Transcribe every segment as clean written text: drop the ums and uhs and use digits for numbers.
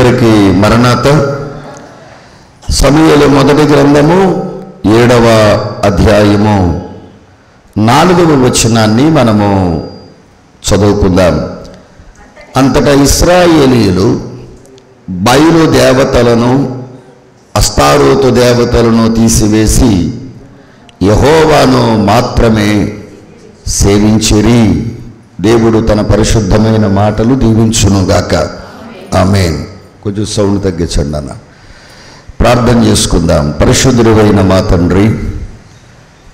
అందరికీ మరణాత. సమూయేలు మొదటి గ్రంథము 7వ అధ్యాయము 4వ వచనాన్ని మనము చదువుకుందాం. అంతటా ఇశ్రాయేలీయులు బయలు దేవతలను అస్తారోతు దేవతలను తీసివేసి యెహోవాను మాత్రమే సేవించిరి. దేవుడు తన పరిశుద్ధమైన మాటలు దీవించునుగాక. ఆమేన్. కొంచెం సౌండ్ తగ్గించండి అన్న. ప్రార్థన చేసుకుందాం. పరిశుద్ధుడైన మా తండ్రి,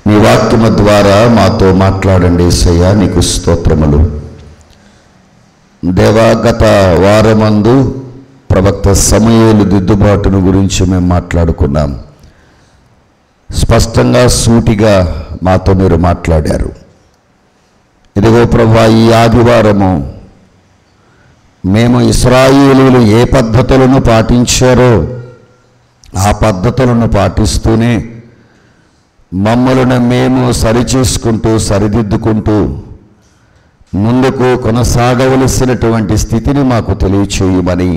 నీ వాక్యము ద్వారా మాతో మాట్లాడండి యేసయ్యా. నీకు స్తోత్రములు దేవా. గత వారమందు ప్రవక్త సమూయేలు దిద్దుబాటును గురించి మేము మాట్లాడుకున్నాం. స్పష్టంగా సూటిగా మాతో మీరు మాట్లాడారు. ఇదిగో ప్రభువా, ఈ ఆదివారము మేము ఇశ్రాయేలీయులు ఏ పద్ధతులను పాటించారో ఆ పద్ధతులను పాటిస్తూనే మమ్మలను మేము సరిచేసుకుంటూ సరిదిద్దుకుంటూ ముందుకు కొనసాగవలసినటువంటి స్థితిని మాకు తెలియచేయమని,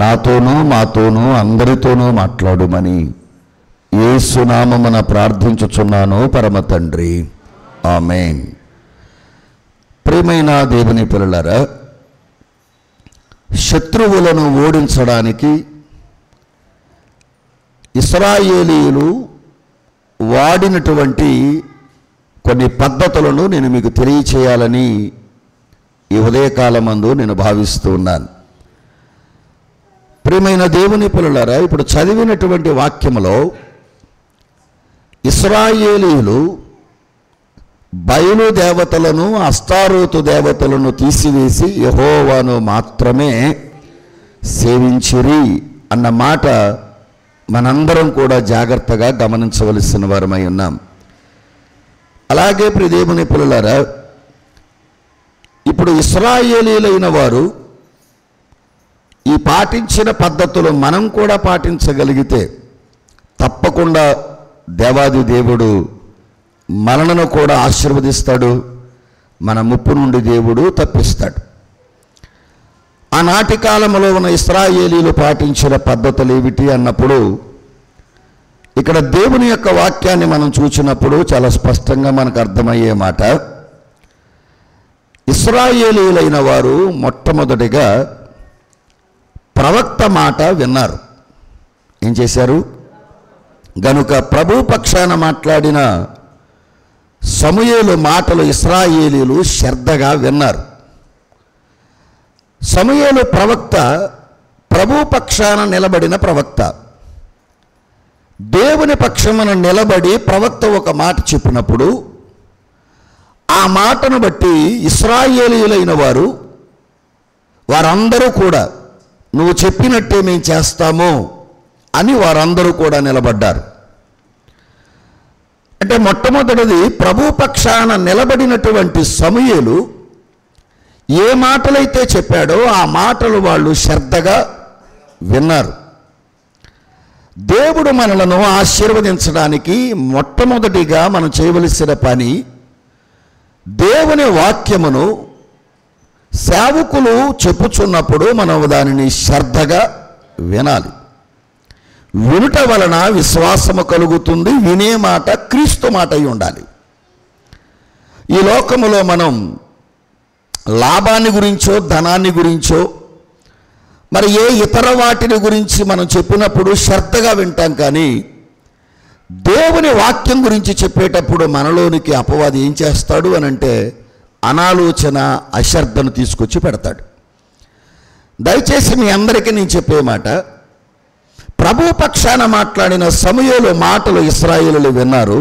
నాతోనూ మాతోనూ అందరితోనూ మాట్లాడుమని యేసు నామమున ప్రార్థించుచున్నాను పరమ తండ్రి. ఆమేన్. ప్రియమైన దేవుని పిల్లలారా, శత్రువులను ఓడించడానికి ఇశ్రాయేలీయులు వాడినటువంటి కొన్ని పద్ధతులను నేను మీకు తెలియచేయాలని ఈ ఉదయకాలమందు నేను భావిస్తూ ఉన్నాను. ప్రియమైన దేవుని పిల్లలారా, ఇప్పుడు చదివినటువంటి వాక్యములో ఇశ్రాయేలీయులు బయలు దేవతలను అస్తారోతు దేవతలను తీసివేసి యెహోవాను మాత్రమే సేవించిరి అన్న మాట మనందరం కూడా జాగ్రత్తగా గమనించవలసిన వారమై ఉన్నాం. అలాగే ప్రియ దేవుని పిల్లలారా, ఇప్పుడు ఇశ్రాయేలీయులైన వారు ఈ పాటించిన పద్ధతులు మనం కూడా పాటించగలిగితే తప్పకుండా దేవాది దేవుడు మనలను కూడా ఆశీర్వదిస్తాడు. మన ముప్పు నుండి దేవుడు తప్పిస్తాడు. ఆనాటి కాలంలో ఉన్న ఇశ్రాయేలీయులు పాటించిన పద్ధతులు ఏమిటి అన్నప్పుడు, ఇక్కడ దేవుని యొక్క వాక్యాన్ని మనం చూసినప్పుడు చాలా స్పష్టంగా మనకు అర్థమయ్యే మాట, ఇశ్రాయేలీయులైన వారు మొట్టమొదటిగా ప్రవక్త మాట విన్నారు. ఏం చేశారు? గనుక ప్రభు పక్షాన మాట్లాడిన సమూయేలు మాటలు ఇశ్రాయేలీయులు శ్రద్ధగా విన్నారు. సమూయేలు ప్రవక్త ప్రభు పక్షాన నిలబడిన ప్రవక్త. దేవుని పక్షమున నిలబడి ప్రవక్త ఒక మాట చెప్పినప్పుడు ఆ మాటను బట్టి ఇశ్రాయేలీయులైన వారందరూ కూడా నువ్వు చెప్పినట్టే మేము చేస్తాము అని వారందరూ కూడా నిలబడ్డారు. అంటే మొట్టమొదటిది, ప్రభు పక్షాన నిలబడినటువంటి సమూయేలు ఏ మాటలైతే చెప్పాడో ఆ మాటలు వాళ్ళు శ్రద్ధగా విన్నారు. దేవుడు మనలను ఆశీర్వదించడానికి మొట్టమొదటిగా మనం చేయవలసిన పని, దేవుని వాక్యమును సేవకులు చెప్పుచున్నప్పుడు మనం దానిని శ్రద్ధగా వినాలి. వినుట వలన విశ్వాసము కలుగుతుంది. వినే మాట క్రీస్తు మాట అయి ఉండాలి. ఈ లోకములో మనం లాభాన్ని గురించో ధనాన్ని గురించో మరి ఏ ఇతర వాటిని గురించి మనం చెప్పినప్పుడు శ్రద్ధగా వింటాం. కానీ దేవుని వాక్యం గురించి చెప్పేటప్పుడు మనలోనికి అపవాది ఏం చేస్తాడు అని అంటే, అనాలోచన అశ్రద్ధను తీసుకొచ్చి పెడతాడు. దయచేసి మీ అందరికీ నేను చెప్పే మాట, ప్రభు పక్షాన మాట్లాడిన సమూయేలు మాటలు ఇశ్రాయేలీయులు విన్నారు.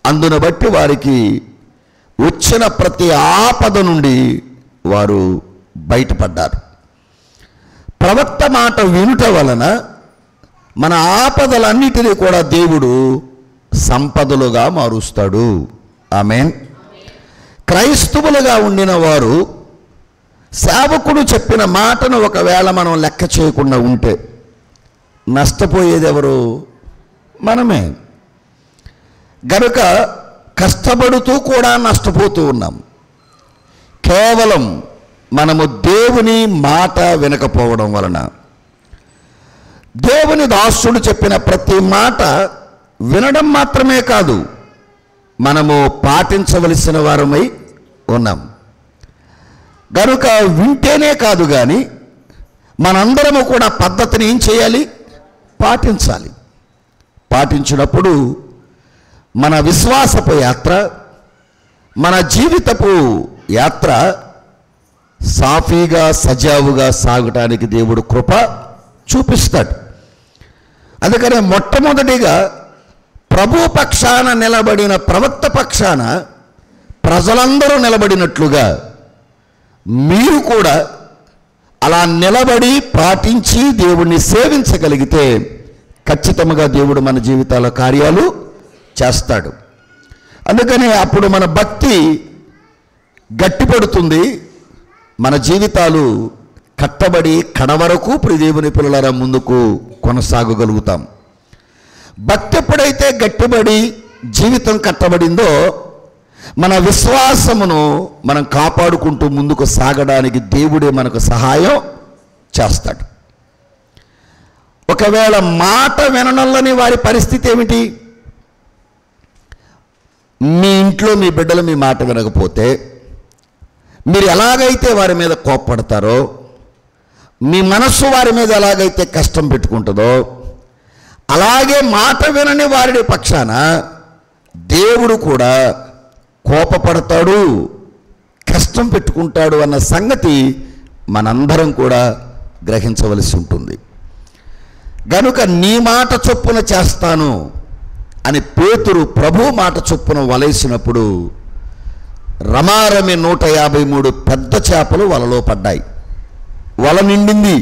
అందును బట్టి వారికి వచ్చిన ప్రతి ఆపద నుండి వారు బయటపడ్డారు. ప్రవక్త మాట వినుట వలన మన ఆపదలన్నిటినీ కూడా దేవుడు సంపదలుగా మారుస్తాడు. ఆమేన్. క్రైస్తవులుగా ఉండిన వారు సేవకుడు చెప్పిన మాటను ఒకవేళ మనం లెక్క చేయకుండా ఉంటే నష్టపోయేది ఎవరు? మనమే. గనుక కష్టపడుతూ కూడా నష్టపోతూ ఉన్నాం. కేవలం మనము దేవుని మాట వినకపోవడం వలన. దేవుని దాసుడు చెప్పిన ప్రతి మాట వినడం మాత్రమే కాదు, మనము పాటించవలసిన వారమై ఉన్నాం. కనుక వింటేనే కాదు కానీ మనందరము కూడా పద్ధతిని ఏం చేయాలి? పాటించాలి. పాటించినప్పుడు మన విశ్వాసపు యాత్ర, మన జీవితపు యాత్ర సాఫీగా సజావుగా సాగటానికి దేవుడు కృప చూపిస్తాడు. అందుకనే మొట్టమొదటిగా ప్రభు పక్షాన నిలబడిన ప్రవక్త పక్షాన ప్రజలందరూ నిలబడినట్లుగా మీరు కూడా అలా నిలబడి పాటించి దేవుణ్ణి సేవించగలిగితే ఖచ్చితంగా దేవుడు మన జీవితాల కార్యాలు చేస్తాడు. అందుకని అప్పుడు మన భక్తి గట్టిపడుతుంది, మన జీవితాలు కట్టబడి కడవరకు దేవుని పిల్లల ముందుకు కొనసాగగలుగుతాం. భక్తి ఎప్పుడైతే గట్టిబడి జీవితం కట్టబడిందో మన విశ్వాసమును మనం కాపాడుకుంటూ ముందుకు సాగడానికి దేవుడే మనకు సహాయం చేస్తాడు. ఒకవేళ మాట విననొల్లని వారి పరిస్థితి ఏమిటి? మీ ఇంట్లో మీ బిడ్డలు మీ మాట వినకపోతే మీరు ఎలాగైతే వారి మీద కోప్పడతారో, మీ మనస్సు వారి మీద ఎలాగైతే కష్టం పెట్టుకుంటుందో, అలాగే మాట వినని వారి పక్షాన దేవుడు కూడా కోపపడతాడు, కష్టం పెట్టుకుంటాడు అన్న సంగతి మనందరం కూడా గ్రహించవలసి ఉంటుంది. గనుక నీ మాట చొప్పున చేస్తాను అని పేతురు ప్రభు మాట చొప్పున వలేసినప్పుడు రమారమి 153 పెద్ద చేపలు వలలో పడ్డాయి. వల నిండింది.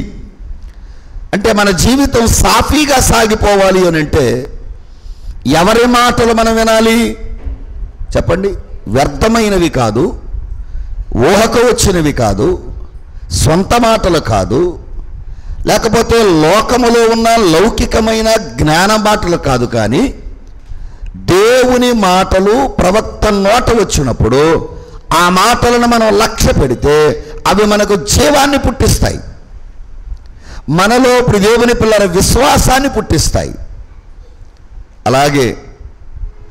అంటే మన జీవితం సాఫీగా సాగిపోవాలి అని అంటే ఎవరి మాటలు మనం వినాలి చెప్పండి? వ్యర్థమైనవి కాదు, ఊహకు వచ్చినవి కాదు, సొంత మాటలు కాదు, లేకపోతే లోకములో ఉన్న లౌకికమైన జ్ఞాన మాటలు కాదు, కానీ దేవుని మాటలు ప్రవక్త నోట వచ్చినప్పుడు ఆ మాటలను మనం లక్ష్య పెడితే అవి మనకు జీవాన్ని పుట్టిస్తాయి, మనలో దేవుని పిల్లల విశ్వాసాన్ని పుట్టిస్తాయి. అలాగే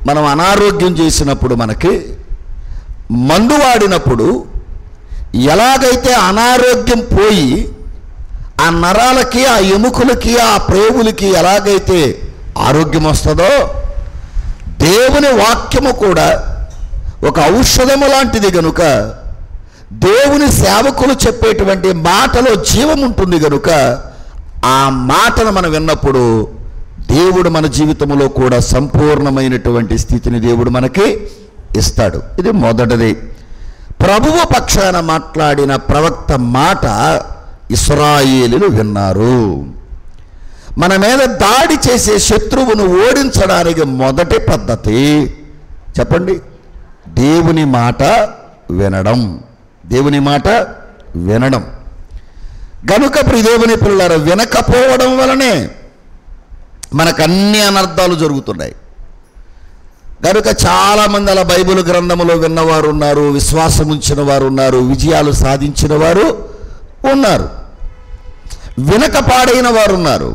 మనం అనారోగ్యం చేసినప్పుడు, మనకి మందు వాడినప్పుడు ఎలాగైతే అనారోగ్యం పోయి ఆ నరాలకి, ఆ ఎముకలకి, ఆ ప్రేగులకి ఎలాగైతే ఆరోగ్యం వస్తుందో, దేవుని వాక్యము కూడా ఒక ఔషధము లాంటిది. గనుక దేవుని సేవకులు చెప్పేటువంటి మాటలో జీవం ఉంటుంది. గనుక ఆ మాటను మనం విన్నప్పుడు దేవుడు మన జీవితంలో కూడా సంపూర్ణమైనటువంటి స్థితిని దేవుడు మనకి ఇస్తాడు. ఇది మొదటిది. ప్రభువు పక్షాన మాట్లాడిన ప్రవక్త మాట ఇశ్రాయేలీయులు విన్నారు. మన మీద దాడి చేసే శత్రువును ఓడించడానికి మొదటి పద్ధతి చెప్పండి, దేవుని మాట వినడం. దేవుని మాట వినడం. గనుక దేవుని పిల్లలు వినకపోవడం వలనే మనకు అన్ని అనర్థాలు జరుగుతున్నాయి. కనుక చాలామంది అలా బైబిల్ గ్రంథములో విన్నవారు ఉన్నారు, విశ్వాసం ఉంచిన వారు ఉన్నారు, విజయాలు సాధించిన వారు ఉన్నారు, వినక పాడైన వారు ఉన్నారు,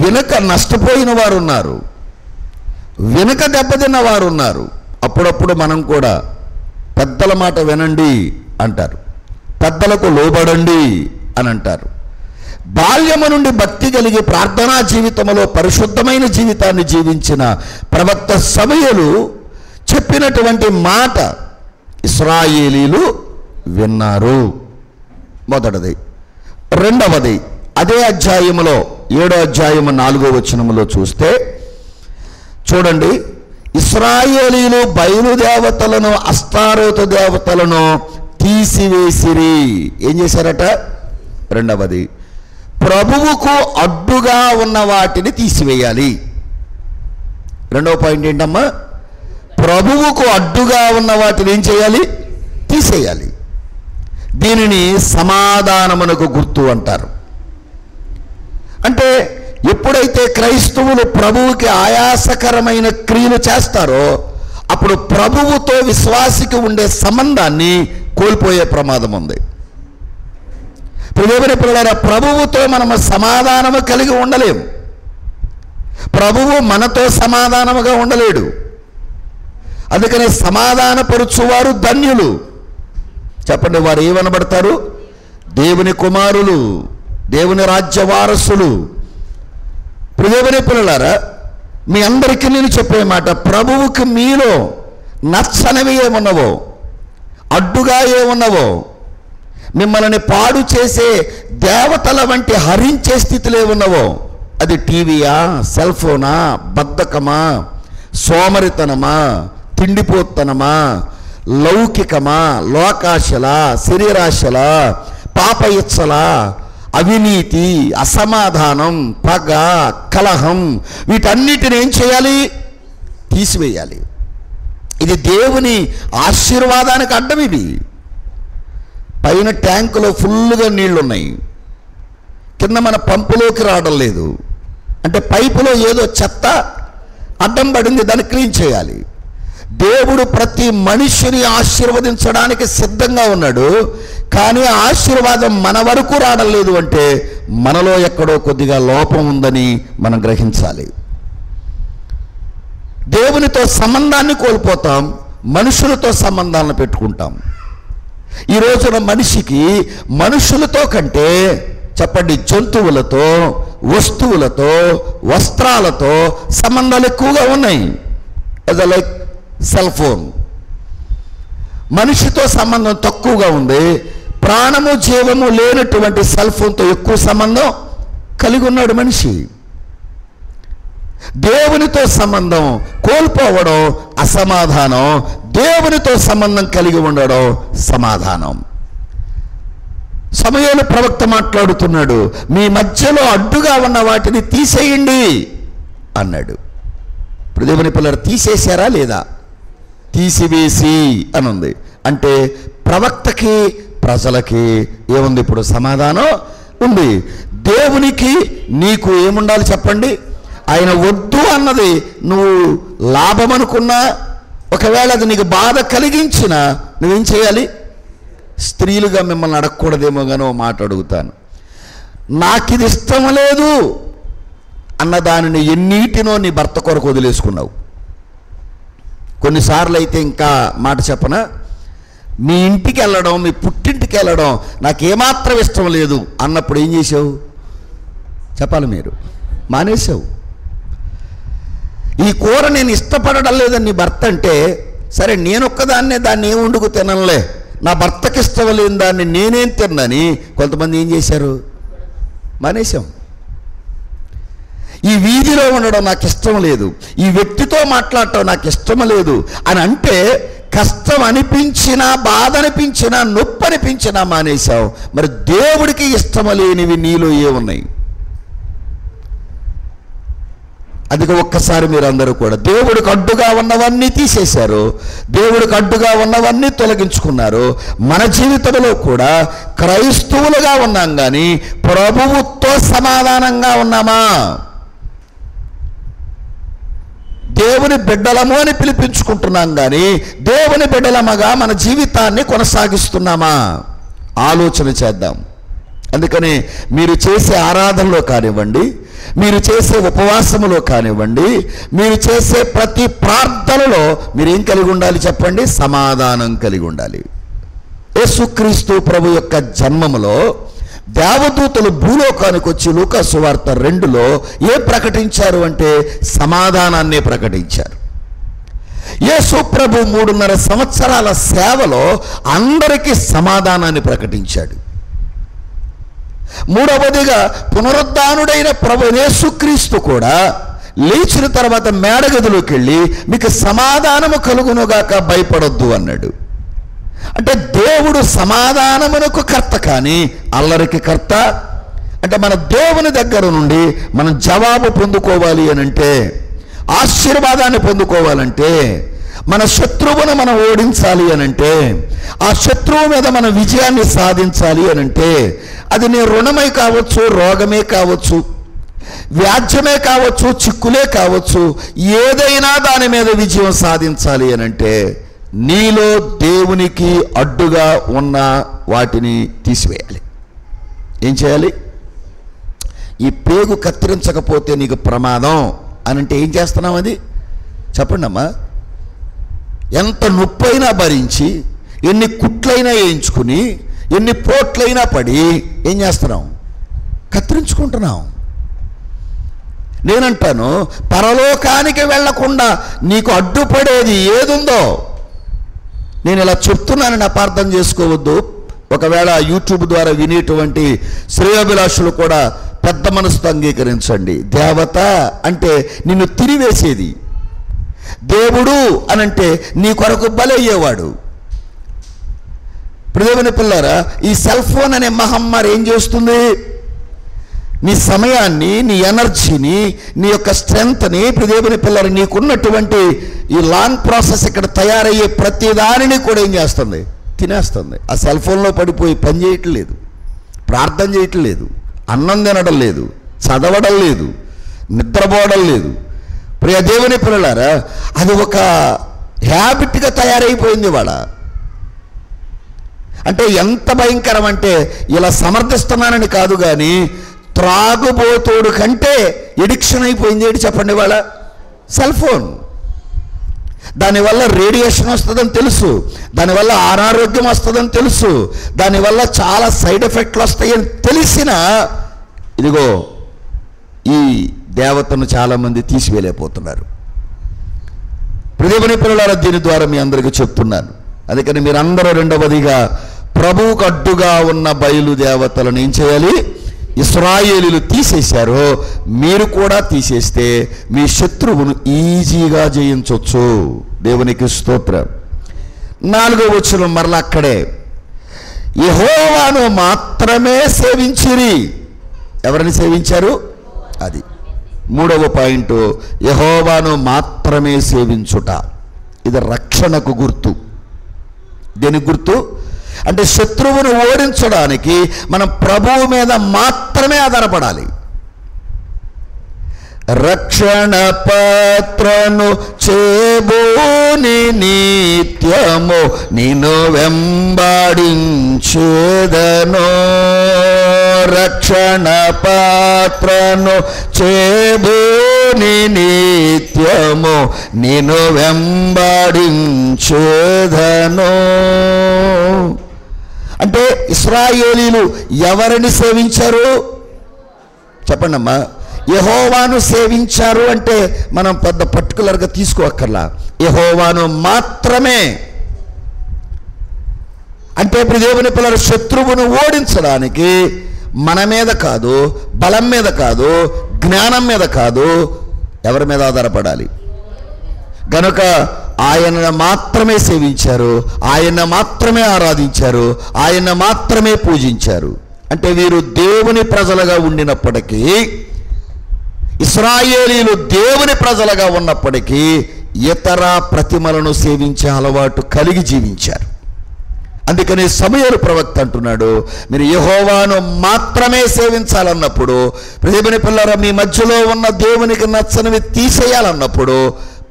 వినక నష్టపోయిన వారు ఉన్నారు, వినక దెబ్బతిన్న వారు ఉన్నారు. అప్పుడప్పుడు మనం కూడా పెద్దల మాట వినండి అంటారు, పెద్దలకు లోబడండి అని అంటారు. బాల్యము నుండి భక్తి కలిగి ప్రార్థనా జీవితంలో పరిశుద్ధమైన జీవితాన్ని జీవించిన ప్రవక్త సమూయేలు చెప్పినటువంటి మాట ఇశ్రాయేలీయులు విన్నారు. మొదటిది. రెండవది, అదే అధ్యాయములో 7వ అధ్యాయము 4వ వచనములో చూస్తే చూడండి, ఇశ్రాయేలీయులు బయలుదేవతలను, అస్తారోతు దేవతలను తీసివేసిరి. ఏం చేశారట? రెండవది, ప్రభువుకు అడ్డుగా ఉన్న వాటిని తీసివేయాలి. రెండవ పాయింట్ ఏంటమ్మా? ప్రభువుకు అడ్డుగా ఉన్న వాటిని ఏం చేయాలి? తీసేయాలి. దీనిని సమాధానమునకు గుర్తు అంటారు. అంటే ఎప్పుడైతే క్రైస్తవులు ప్రభువుకి ఆయాసకరమైన క్రియలు చేస్తారో అప్పుడు ప్రభువుతో విశ్వాసికి ఉండే సంబంధాన్ని కోల్పోయే ప్రమాదం ఉంది. ప్రియమైన పిల్లలారా, ప్రభువుతో మనము సమాధానము కలిగి ఉండలేము. ప్రభువు మనతో సమాధానముగా ఉండలేడు. అందుకనే సమాధానపరుచువారు ధన్యులు. చెప్పండి, వారు ఏమనబడతారు? దేవుని కుమారులు, దేవుని రాజ్య వారసులు. ప్రియమైన పిల్లలారా, మీ అందరికీ నేను చెప్పే మాట, ప్రభువుకి మీలో నచ్చనివి ఏమున్నవో, అడ్డుగా ఏమున్నవో, మిమ్మల్ని పాడు చేసే దేవతల వంటి హరించే స్థితిలో ఏమున్నవో, అది టీవీయా, సెల్ ఫోనా, బద్ధకమా, సోమరితనమా, తిండిపోతనమా, లౌకికమా, లోకాశలా, శరీరాశలా, పాప ఇచ్చలా, అవినీతి, అసమాధానం, పగ, కలహం, వీటన్నిటిని ఏం చేయాలి? తీసివేయాలి. ఇది దేవుని ఆశీర్వాదానికి అడ్డం. ఇది పైన ట్యాంకులో ఫుల్గా నీళ్లు ఉన్నాయి, కింద మన పంపులోకి రావడం లేదు. అంటే పైపులో ఏదో చెత్త అడ్డం పడింది, దాన్ని క్లీన్ చేయాలి. దేవుడు ప్రతి మనిషిని ఆశీర్వదించడానికి సిద్ధంగా ఉన్నాడు. కానీ ఆశీర్వాదం మన వరకు రావడం లేదు అంటే మనలో ఎక్కడో కొద్దిగా లోపం ఉందని మనం గ్రహించాలి. దేవునితో సంబంధాన్ని కోల్పోతాం, మనుషులతో సంబంధాలను పెట్టుకుంటాం. ఈ రోజున మనిషికి మనుషులతో కంటే, చెప్పండి, జంతువులతో, వస్తువులతో, వస్త్రాలతో సంబంధాలు ఎక్కువగా ఉన్నాయి. As like cell phone. మనిషితో సంబంధం తక్కువగా ఉంది. ప్రాణము జీవము లేనటువంటి సెల్ ఫోన్తో ఎక్కువ సంబంధం కలిగి ఉన్నాడు మనిషి. దేవునితో సంబంధం కోల్పోవడం అసమాధానం, దేవునితో సంబంధం కలిగి ఉండడం సమాధానం. సమూయేలు ప్రవక్త మాట్లాడుతున్నాడు, మీ మధ్యలో అడ్డుగా ఉన్న వాటిని తీసేయండి అన్నాడు. ఇప్పుడు దేవుని పిల్లలు తీసేశారా లేదా? తీసివేసి అని ఉంది. అంటే ప్రవక్తకి ప్రజలకి ఏముంది? ఇప్పుడు సమాధానం ఉంది. దేవునికి నీకు ఏముండాలి చెప్పండి? ఆయన వద్దు అన్నది నువ్వు లాభం అనుకున్నా, ఒకవేళ అది నీకు బాధ కలిగించినా నువ్వేం చేయాలి? స్త్రీలుగా మిమ్మల్ని అడగకూడదేమో కానీ ఓ మాట అడుగుతాను. నాకు ఇది ఇష్టం లేదు అన్న దానిని ఎన్నిటినో నీ భర్త కొరకు వదిలేసుకున్నావు. కొన్నిసార్లు అయితే ఇంకా మాట చెప్పనా, మీ ఇంటికి వెళ్ళడం, మీ పుట్టింటికి వెళ్ళడం నాకేమాత్రం ఇష్టం లేదు అన్నప్పుడు ఏం చేసావు? చెప్పాలి మీరు. మానేసావు. ఈ కూర నేను ఇష్టపడడం లేదని నీ భర్త అంటే, సరే నేనొక్కదాన్నే దాన్ని ఏం వండుకు తినలే, నా భర్తకి ఇష్టం లేని దాన్ని నేనేం తిన్నని కొంతమంది ఏం చేశారు? మానేశాం. ఈ వీధిలో ఉండడం నాకు ఇష్టం లేదు, ఈ వ్యక్తితో మాట్లాడటం నాకు ఇష్టం లేదు అని అంటే, కష్టం అనిపించినా, బాధ అనిపించినా, నొప్పి అనిపించినా మానేశావు. మరి దేవుడికి ఇష్టం లేనివి నీలో ఏమున్నాయి? అందుకే ఒక్కసారి మీరందరూ కూడా దేవుడికి అడ్డుగా ఉన్నవన్నీ తీసేశారు, దేవుడికి అడ్డుగా ఉన్నవన్నీ తొలగించుకున్నారు. మన జీవితంలో కూడా క్రైస్తవులుగా ఉన్నాం కానీ ప్రభువుతో సమాధానంగా ఉన్నామా? దేవుని బిడ్డలము అని పిలిపించుకుంటున్నాం కానీ దేవుని బిడ్డలమగా మన జీవితాన్ని కొనసాగిస్తున్నామా? ఆలోచన చేద్దాం. అందుకని మీరు చేసే ఆరాధనలో కానివ్వండి, మీరు చేసే ఉపవాసములో కానివ్వండి, మీరు చేసే ప్రతి ప్రార్థనలో మీరేం కలిగి ఉండాలి చెప్పండి? సమాధానం కలిగి ఉండాలి. యేసుక్రీస్తు ప్రభు యొక్క జన్మములో దేవదూతలు భూలోకానికి వచ్చి లూకా సువార్త 2లో ఏం ప్రకటించారు అంటే సమాధానాన్ని ప్రకటించారు. యేసు ప్రభు 3.5 సంవత్సరాల సేవలో అందరికీ సమాధానాన్ని ప్రకటించాడు. మూడవదిగా పునరుద్ధానుడైన ప్రభు యేసుక్రీస్తు కూడా లేచిన తర్వాత మేడగదిలోకి వెళ్ళి మీకు సమాధానము కలుగునుగాక, భయపడొద్దు అన్నాడు. అంటే దేవుడు సమాధానమునకు కర్త కానీ అల్లరికి కర్త. అంటే మన దేవుని దగ్గర నుండి మనం జవాబు పొందుకోవాలి అని అంటే, ఆశీర్వాదాన్ని పొందుకోవాలంటే, మన శత్రువును మనం ఓడించాలి అనంటే, ఆ శత్రువు మీద మన విజయాన్ని సాధించాలి అనంటే, అది నీ రుణమే కావచ్చు, రోగమే కావచ్చు, వ్యాజ్యమే కావచ్చు, చిక్కులే కావచ్చు, ఏదైనా దాని మీద విజయం సాధించాలి అనంటే నీలో దేవునికి అడ్డుగా ఉన్న వాటిని తీసివేయాలి. ఏం చేయాలి? ఈ పేగు కత్తిరించకపోతే నీకు ప్రమాదం అని అంటే ఏం చేస్తున్నాం? అది చెప్పండి అమ్మా. ఎంత నొప్పైనా భరించి, ఎన్ని కుట్లైనా వేయించుకుని, ఎన్ని పోట్లైనా పడి ఏం చేస్తున్నాం? కత్తిరించుకుంటున్నాం. నేనంటాను, పరలోకానికి వెళ్లకుండా నీకు అడ్డుపడేది ఏదుందో, నేను ఇలా చెప్తున్నానని అపార్థం చేసుకోవద్దు. ఒకవేళ యూట్యూబ్ ద్వారా వినేటువంటి శ్రేయోభిలాషులు కూడా పెద్ద మనసుతో అంగీకరించండి. దేవత అంటే నిన్ను తిరివేసేది, దేవుడు అనంటే నీ కొరకు బలయ్యేవాడు. ప్రియమైన పిల్లారా, ఈ సెల్ ఫోన్ అనే మహమ్మారి ఏం చేస్తుంది? నీ సమయాన్ని, నీ ఎనర్జీని, నీ యొక్క స్ట్రెంగ్త్ని, ప్రియమైన పిల్లలు నీకున్నటువంటి ఈ లాంగ్ ప్రాసెస్ ఇక్కడ తయారయ్యే ప్రతి దానిని కూడా ఏం చేస్తుంది? తినేస్తుంది. ఆ సెల్ ఫోన్లో పడిపోయి పని చేయటం లేదు, ప్రార్థన చేయటం లేదు, అన్నం తినడం లేదు, చదవడం లేదు, నిద్రపోవడం లేదు. ప్రియ దేవుని పిల్లలారా, అది ఒక హ్యాబిట్గా తయారైపోయింది ఇవాళ. అంటే ఎంత భయంకరం అంటే, ఇలా సమర్థిస్తున్నానని కాదు కానీ త్రాగుబోతుడు కంటే ఎడిక్షన్ అయిపోయింది. ఏంటి చెప్పండి ఇవాళ? Cell phone. దానివల్ల రేడియేషన్ వస్తుందని తెలుసు, దానివల్ల అనారోగ్యం వస్తుందని తెలుసు, దానివల్ల చాలా సైడ్ ఎఫెక్ట్లు వస్తాయని తెలిసినా ఇదిగో ఈ దేవతను చాలామంది తీసివేయలేకపోతున్నారు. ప్రియమైన పిల్లలారా, దీని ద్వారా మీ అందరికీ చెప్తున్నాను. అందుకని మీరందరూ రెండవదిగా ప్రభువుకు అడ్డుగా ఉన్న బయలు దేవతలను ఏం చేయాలి? ఇశ్రాయేలీయులు తీసేశారో మీరు కూడా తీసేస్తే మీ శత్రువును ఈజీగా జయించవచ్చు. దేవునికి స్తోత్రం. 4వ వచనం మరలా అక్కడే, యెహోవాను మాత్రమే సేవించిరి. ఎవరిని సేవించారు? అది 3వ పాయింట్, యెహోవాను మాత్రమే సేవించుట. ఇది రక్షణకు గుర్తు. దేనికి గుర్తు అంటే శత్రువును ఓడించడానికి మనం ప్రభువు మీద మాత్రమే ఆధారపడాలి. రక్షణ పాత్రను చేబూని నిత్యము నిన్ను వెంబడించేదను. రక్షణ పాత్రను చేబూని నిత్యము నిన్ను వెంబడించేదను. అంటే ఇశ్రాయేలీయులు ఎవరిని సేవించారు? చెప్పండి అమ్మా. యెహోవాను సేవించారు అంటే మనం పెద్ద పర్టికులర్గా తీసుకోక్కర్లా, యెహోవాను మాత్రమే. అంటే దేవుని పిల్లలు శత్రువును ఓడించడానికి మన మీద కాదు, బలం మీద కాదు, జ్ఞానం మీద కాదు, ఎవరి మీద ఆధారపడాలి? గనుక ఆయన మాత్రమే సేవించారు, ఆయన మాత్రమే ఆరాధించారు, ఆయన మాత్రమే పూజించారు. అంటే వీరు దేవుని ప్రజలుగా ఉండినప్పటికీ, ఇశ్రాయేలీయులు దేవుని ప్రజలుగా ఉన్నప్పటికీ ఇతర ప్రతిమలను సేవించే అలవాటు కలిగి జీవించారు. అందుకని సమూయేలు ప్రవక్త అంటున్నాడు, మీరు యెహోవాను మాత్రమే సేవించాలన్నప్పుడు, దేవుని పిల్లరా మీ మధ్యలో ఉన్న దేవునికి నచ్చనివి తీసేయాలన్నప్పుడు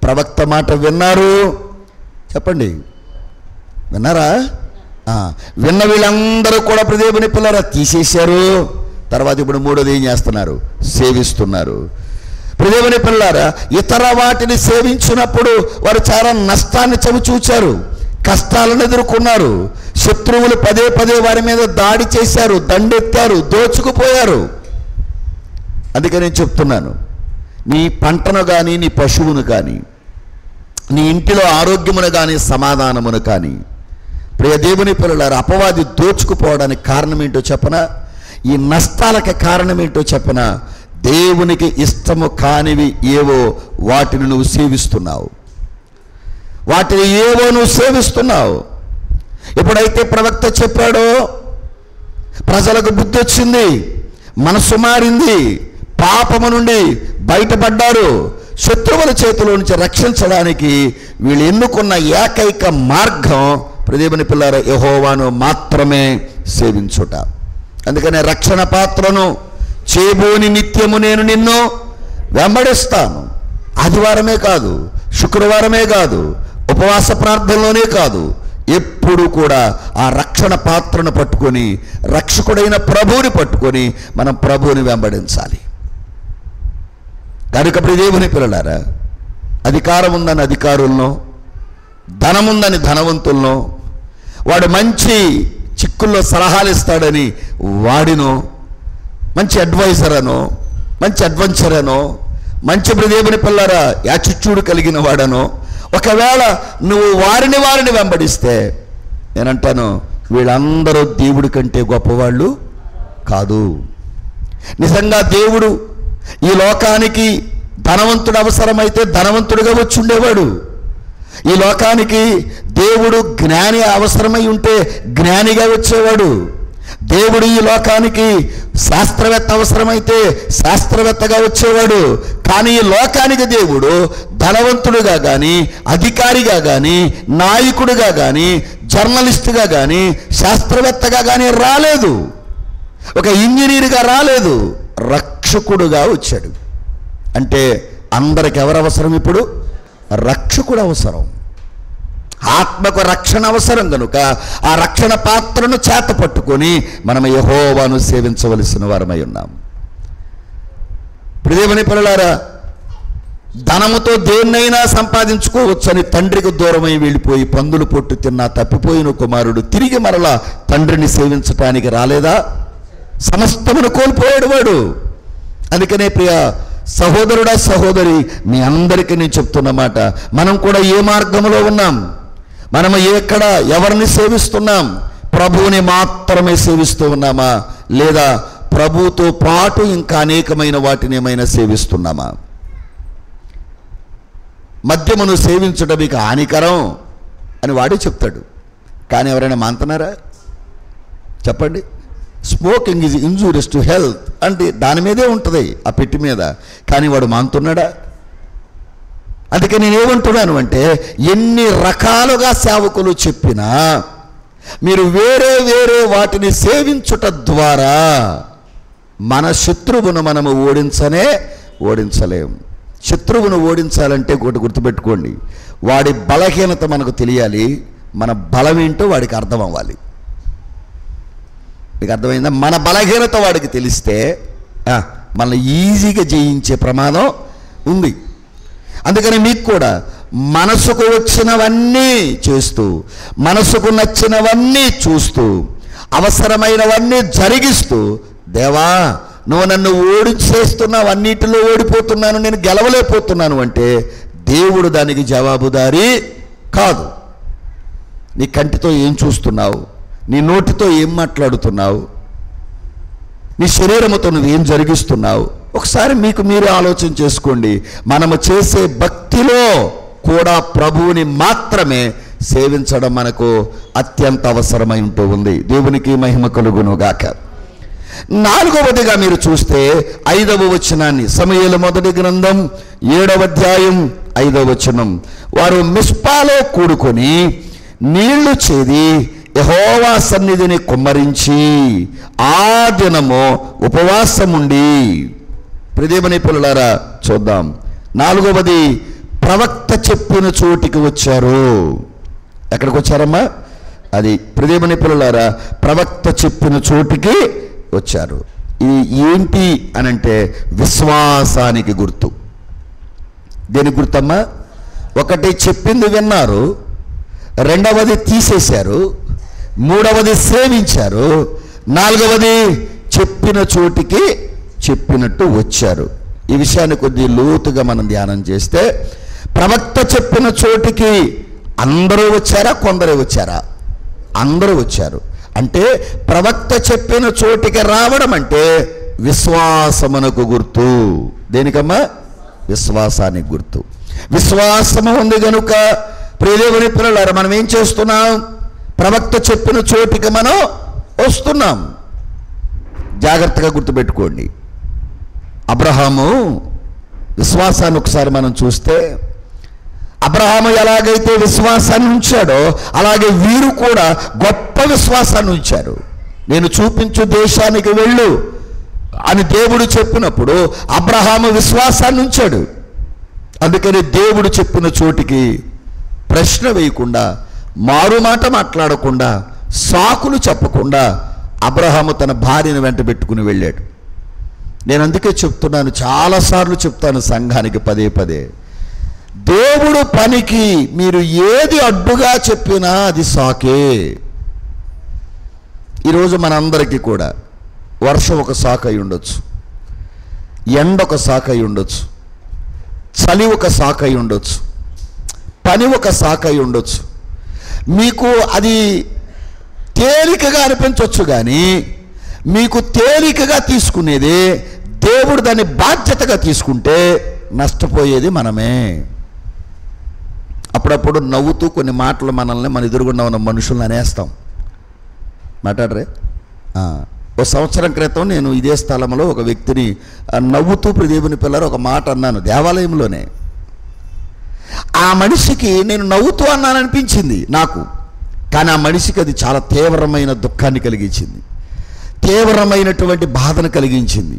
ప్రవక్త మాట విన్నారు? చెప్పండి, విన్నారా? విన్న వీళ్ళందరూ కూడా దేవుని పిల్లరా తీసేశారు. తర్వాత ఇప్పుడు 3వది ఏం చేస్తున్నారు? సేవిస్తున్నారు. దేవుని పిల్లరా ఇతర వాటిని సేవించినప్పుడు వారు చాలా నష్టాన్ని చవిచూచారు, కష్టాలను ఎదుర్కొన్నారు. శత్రువులు పదే పదే వారి మీద దాడి చేశారు, దండెత్తారు, దోచుకుపోయారు. అందుకే నేను చెప్తున్నాను, నీ పంటను కానీ, నీ పశువును కానీ, నీ ఇంటిలో ఆరోగ్యమును కానీ, సమాధానమును కానీ, ప్రియ దేవుని పిల్లలారా అపవాది దోచుకుపోవడానికి కారణం ఏంటో చెప్పనా? ఈ నష్టాలకి కారణం ఏంటో చెప్పనా? దేవునికి ఇష్టము కానివి ఏవో వాటిని నువ్వు సేవిస్తున్నావు, వాటిని ఏవో నువ్వు సేవిస్తున్నావు. ఎప్పుడైతే ప్రవక్త చెప్పాడో ప్రజలకు బుద్ధి వచ్చింది, మనసు మారింది, పాపము నుండి బయటపడ్డారు. శత్రువుల చేతిలో నుంచి రక్షించడానికి వీళ్ళు ఎన్నుకున్న ఏకైక మార్గం దేవుని పిల్లల యెహోవాను మాత్రమే సేవించుట. అందుకనే రక్షణ పాత్రను చేబూని నిత్యము నేను నిన్ను వెంబడిస్తాను. ఆదివారమే కాదు, శుక్రవారమే కాదు, ఉపవాస ప్రార్థనలోనే కాదు, ఎప్పుడు కూడా ఆ రక్షణ పాత్రను పట్టుకొని, రక్షకుడైన ప్రభువుని పట్టుకొని మనం ప్రభువుని వెంబడించాలి. కనుక దేవుని పిల్లలారా, అధికారం ఉందని అధికారులను, ధనముందని ధనవంతులను, వాడు మంచి చిక్కుల్లో సలహాలు ఇస్తాడని వాడినో, మంచి అడ్వైజర్ అనో, మంచి అడ్వెంచర్ అనో, మంచి దేవుని పిల్లరా యాటిట్యూడ్ కలిగిన వాడనో, ఒకవేళ నువ్వు వారిని వెంబడిస్తే నేనంటాను, వీళ్ళందరూ దేవుడి కంటే గొప్పవాళ్ళు కాదు. నిజంగా దేవుడు ఈ లోకానికి ధనవంతుడు అవసరమైతే ధనవంతుడిగా వచ్చి ఉండేవాడు. ఈ లోకానికి దేవుడు జ్ఞాని అవసరమై ఉంటే జ్ఞానిగా వచ్చేవాడు. దేవుడు ఈ లోకానికి శాస్త్రవేత్త అవసరమైతే శాస్త్రవేత్తగా వచ్చేవాడు. కానీ ఈ లోకానికి దేవుడు ధనవంతుడుగా కానీ, అధికారిగా కానీ, నాయకుడిగా కానీ, జర్నలిస్టుగా కానీ, శాస్త్రవేత్తగా కానీ రాలేదు. ఒక ఇంజనీర్గా రాలేదు, రక్షకుడుగా వచ్చాడు. అంటే అందరికి ఎవరు అవసరం? ఇప్పుడు రక్షకుడు అవసరం, ఆత్మకు రక్షణ అవసరం. కనుక ఆ రక్షణ పాత్రను చేత పట్టుకొని మనం యెహోవాను సేవించవలసిన వారమై ఉన్నాం. దేవుని పిల్లలారా, ధనముతో దేన్నైనా సంపాదించుకోవచ్చని తండ్రికి దూరమై వెళ్ళిపోయి పందులు పొట్టు తిన్నా తప్పిపోయిన కుమారుడు తిరిగి మరలా తండ్రిని సేవించటానికి రాలేదా? సమస్తమును కోల్పోయాడు వాడు. అందుకనే ప్రియ సహోదరుడా, సహోదరి, మీ అందరికీ నేను చెప్తున్నమాట, మనం కూడా ఏ మార్గంలో ఉన్నాం? మనము ఎక్కడ ఎవరిని సేవిస్తున్నాం? ప్రభువుని మాత్రమే సేవిస్తూ ఉన్నామా, లేదా ప్రభువుతో పాటు ఇంకా అనేకమైన వాటిని ఏమైనా సేవిస్తున్నామా? మద్యమును సేవించడం మీకు హానికరం అని వాడే చెప్తాడు. కానీ ఎవరైనా మానుతున్నారా? చెప్పండి. Smoking is injurious to health అంటే దాని మీదే ఉంటుంది, ఆ పెట్టి మీద. కానీ వాడు మానుతున్నాడా? అందుకే నేనేమంటున్నాను అంటే, ఎన్ని రకాలుగా సేవకులు చెప్పినా మీరు వేరే వేరే వాటిని సేవించుట ద్వారా మన శత్రువును మనము ఓడించలేం. శత్రువును ఓడించాలంటే ఒకటి గుర్తుపెట్టుకోండి, వాడి బలహీనత మనకు తెలియాలి, మన బలం ఏంటో వాడికి అర్థం అవ్వాలి. మీకు అర్థమైందా? మన బలహీనత వాడికి తెలిస్తే మనల్ని ఈజీగా జయించే ప్రమాదం ఉంది. అందుకని మీకు కూడా మనసుకు వచ్చినవన్నీ చేస్తూ, మనసుకు నచ్చినవన్నీ చూస్తూ, అవసరమైనవన్నీ జరిగిస్తూ, దేవా నువ్వు నన్ను ఓడించేస్తున్నావు, అన్నిటిలో ఓడిపోతున్నాను, నేను గెలవలేకపోతున్నాను అంటే దేవుడు దానికి జవాబుదారీ కాదు. నీ కంటితో ఏం చూస్తున్నావు? నీ నోటితో ఏం మాట్లాడుతున్నావు? నీ శరీరముతో నువ్వేం జరిగిస్తున్నావు? ఒకసారి మీకు మీరే ఆలోచన చేసుకోండి. మనము చేసే భక్తిలో కూడా ప్రభువుని మాత్రమే సేవించడం మనకు అత్యంత అవసరమై ఉంటూ ఉంది. దేవునికి మహిమ కలుగునుగాక. నాలుగవదిగా మీరు చూస్తే 5వ వచనాన్ని, సమూయేలు మొదటి గ్రంథం 7వ అధ్యాయం 5వ వచనం, వారు మిస్పాలో కూడుకొని నీళ్లు చేది యెహోవా సన్నిధిని కుమ్మరించి ఆ దినము ఉపవాసముండి. ప్రియదేవుని పిల్లలారా చూద్దాం. 4వది, ప్రవక్త చెప్పిన చోటికి వచ్చారు. ఎక్కడికి వచ్చారమ్మా? అది ప్రియదేవుని పిల్లలారా, ప్రవక్త చెప్పిన చోటికి వచ్చారు. ఇది ఏంటి అనంటే విశ్వాసానికి గుర్తు. దేనికి గుర్తమ్మా? ఒకటి చెప్పింది విన్నారు, రెండవది తీసేశారు, మూడవది సేవించారు, నాలుగవది చెప్పిన చోటికి చెప్పినట్టు వచ్చారు. ఈ విషయాన్ని కొద్ది లోతుగా మనం ధ్యానం చేస్తే, ప్రవక్త చెప్పిన చోటికి అందరూ వచ్చారా? కొందరే వచ్చారా? అందరూ వచ్చారు. అంటే ప్రవక్త చెప్పిన చోటికి రావడం అంటే విశ్వాసమునకు గుర్తు. దేనికమ్మా? విశ్వాసానికి గుర్తు. విశ్వాసము ఉంది కనుక ప్రియదేవుని పిల్లలారా, మనం ఏం చేస్తున్నాం? ప్రవక్త చెప్పిన చోటికి మనం వస్తున్నాం. జాగ్రత్తగా గుర్తుపెట్టుకోండి. అబ్రహాము విశ్వాసాన్ని ఒకసారి మనం చూస్తే, అబ్రహాము ఎలాగైతే విశ్వాసాన్ని ఉంచాడో అలాగే వీరు కూడా గొప్ప విశ్వాసాన్ని ఉంచారు. నేను చూపించు దేశానికి వెళ్ళు అని దేవుడు చెప్పినప్పుడు అబ్రహాము విశ్వాసాన్ని ఉంచాడు. అందుకని దేవుడు చెప్పిన చోటికి ప్రశ్న వేయకుండా మారు మాట మాట్లాడకుండా, సాకులు చెప్పకుండా అబ్రహాము తన భార్యను వెంట పెట్టుకుని వెళ్ళాడు. నేను అందుకే చెప్తున్నాను, చాలాసార్లు చెప్తాను సంఘానికి పదే పదే, దేవుడు పనికి మీరు ఏది అడ్డుగా చెప్పినా అది సాకే. ఈరోజు మనందరికీ కూడా వర్షం ఒక సాకు అయి ఉండొచ్చు, ఎండ ఒక సాకు అయి ఉండొచ్చు, చలి ఒక సాకు అయి ఉండొచ్చు, పని ఒక సాకు అయి ఉండొచ్చు. మీకు అది తేలికగా అనిపించవచ్చు, కానీ మీకు తేలికగా తీసుకునేది దేవుడు దాన్ని బాధ్యతగా తీసుకుంటే నష్టపోయేది మనమే. అప్పుడప్పుడు నవ్వుతూ కొన్ని మాటలు మనల్ని మన ఎదురుగుండా ఉన్న మనుషులను అనేస్తాం. మాట్లాడరే? ఓ సంవత్సరం క్రితం నేను ఇదే స్థలంలో ఒక వ్యక్తిని నవ్వుతూ దేవుని పిల్లలు ఒక మాట అన్నాను, దేవాలయంలోనే. ఆ మనిషికి నేను నవ్వుతూ అన్నాననిపించింది నాకు, కానీ ఆ మనిషికి అది చాలా తీవ్రమైన దుఃఖాన్ని కలిగించింది, తీవ్రమైనటువంటి బాధను కలిగించింది.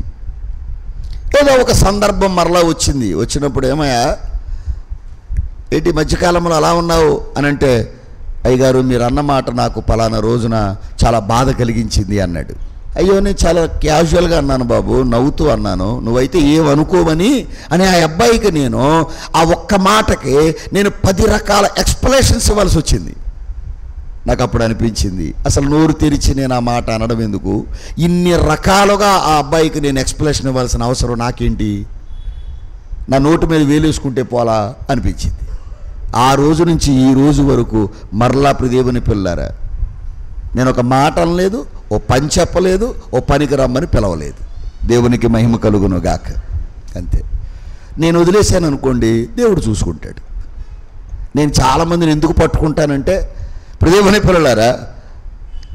ఏదో ఒక సందర్భం మరలా వచ్చినప్పుడు, ఏమయ్యా ఏంటి మధ్యకాలంలో అలా ఉన్నావు అని అంటే, అయ్యగారు మీరు అన్నమాట నాకు పలానా రోజున చాలా బాధ కలిగించింది అన్నాడు. అయ్యో నేను చాలా క్యాజువల్గా అన్నాను బాబు, నవ్వుతూ అన్నాను, నువ్వైతే ఏమనుకోవని అని ఆ అబ్బాయికి నేను ఆ ఒక్క మాటకి నేను 10 రకాల ఎక్స్ప్లెనేషన్స్ ఇవ్వాల్సి వచ్చింది. నాకు అప్పుడు అనిపించింది, అసలు నోరు తెరిచి నేను ఆ మాట అనడం ఎందుకు, ఇన్ని రకాలుగా ఆ అబ్బాయికి నేను ఎక్స్ప్లెనేషన్ ఇవ్వాల్సిన అవసరం నాకేంటి, నా నోటి మీద వేలేసుకుంటే పోలా అనిపించింది. ఆ రోజు నుంచి ఈ రోజు వరకు మరలా దేవుని పిల్లారా, నేను ఒక మాట అనలేదు, ఓ పని చెప్పలేదు, ఓ పనికి రమ్మని పిలవలేదు. దేవునికి మహిమ కలుగును గాక. అంతే. నేను వదిలేశాను అనుకోండి, దేవుడు చూసుకుంటాడు. నేను చాలామందిని ఎందుకు పట్టుకుంటానంటే, దేవుని పిల్లలారా,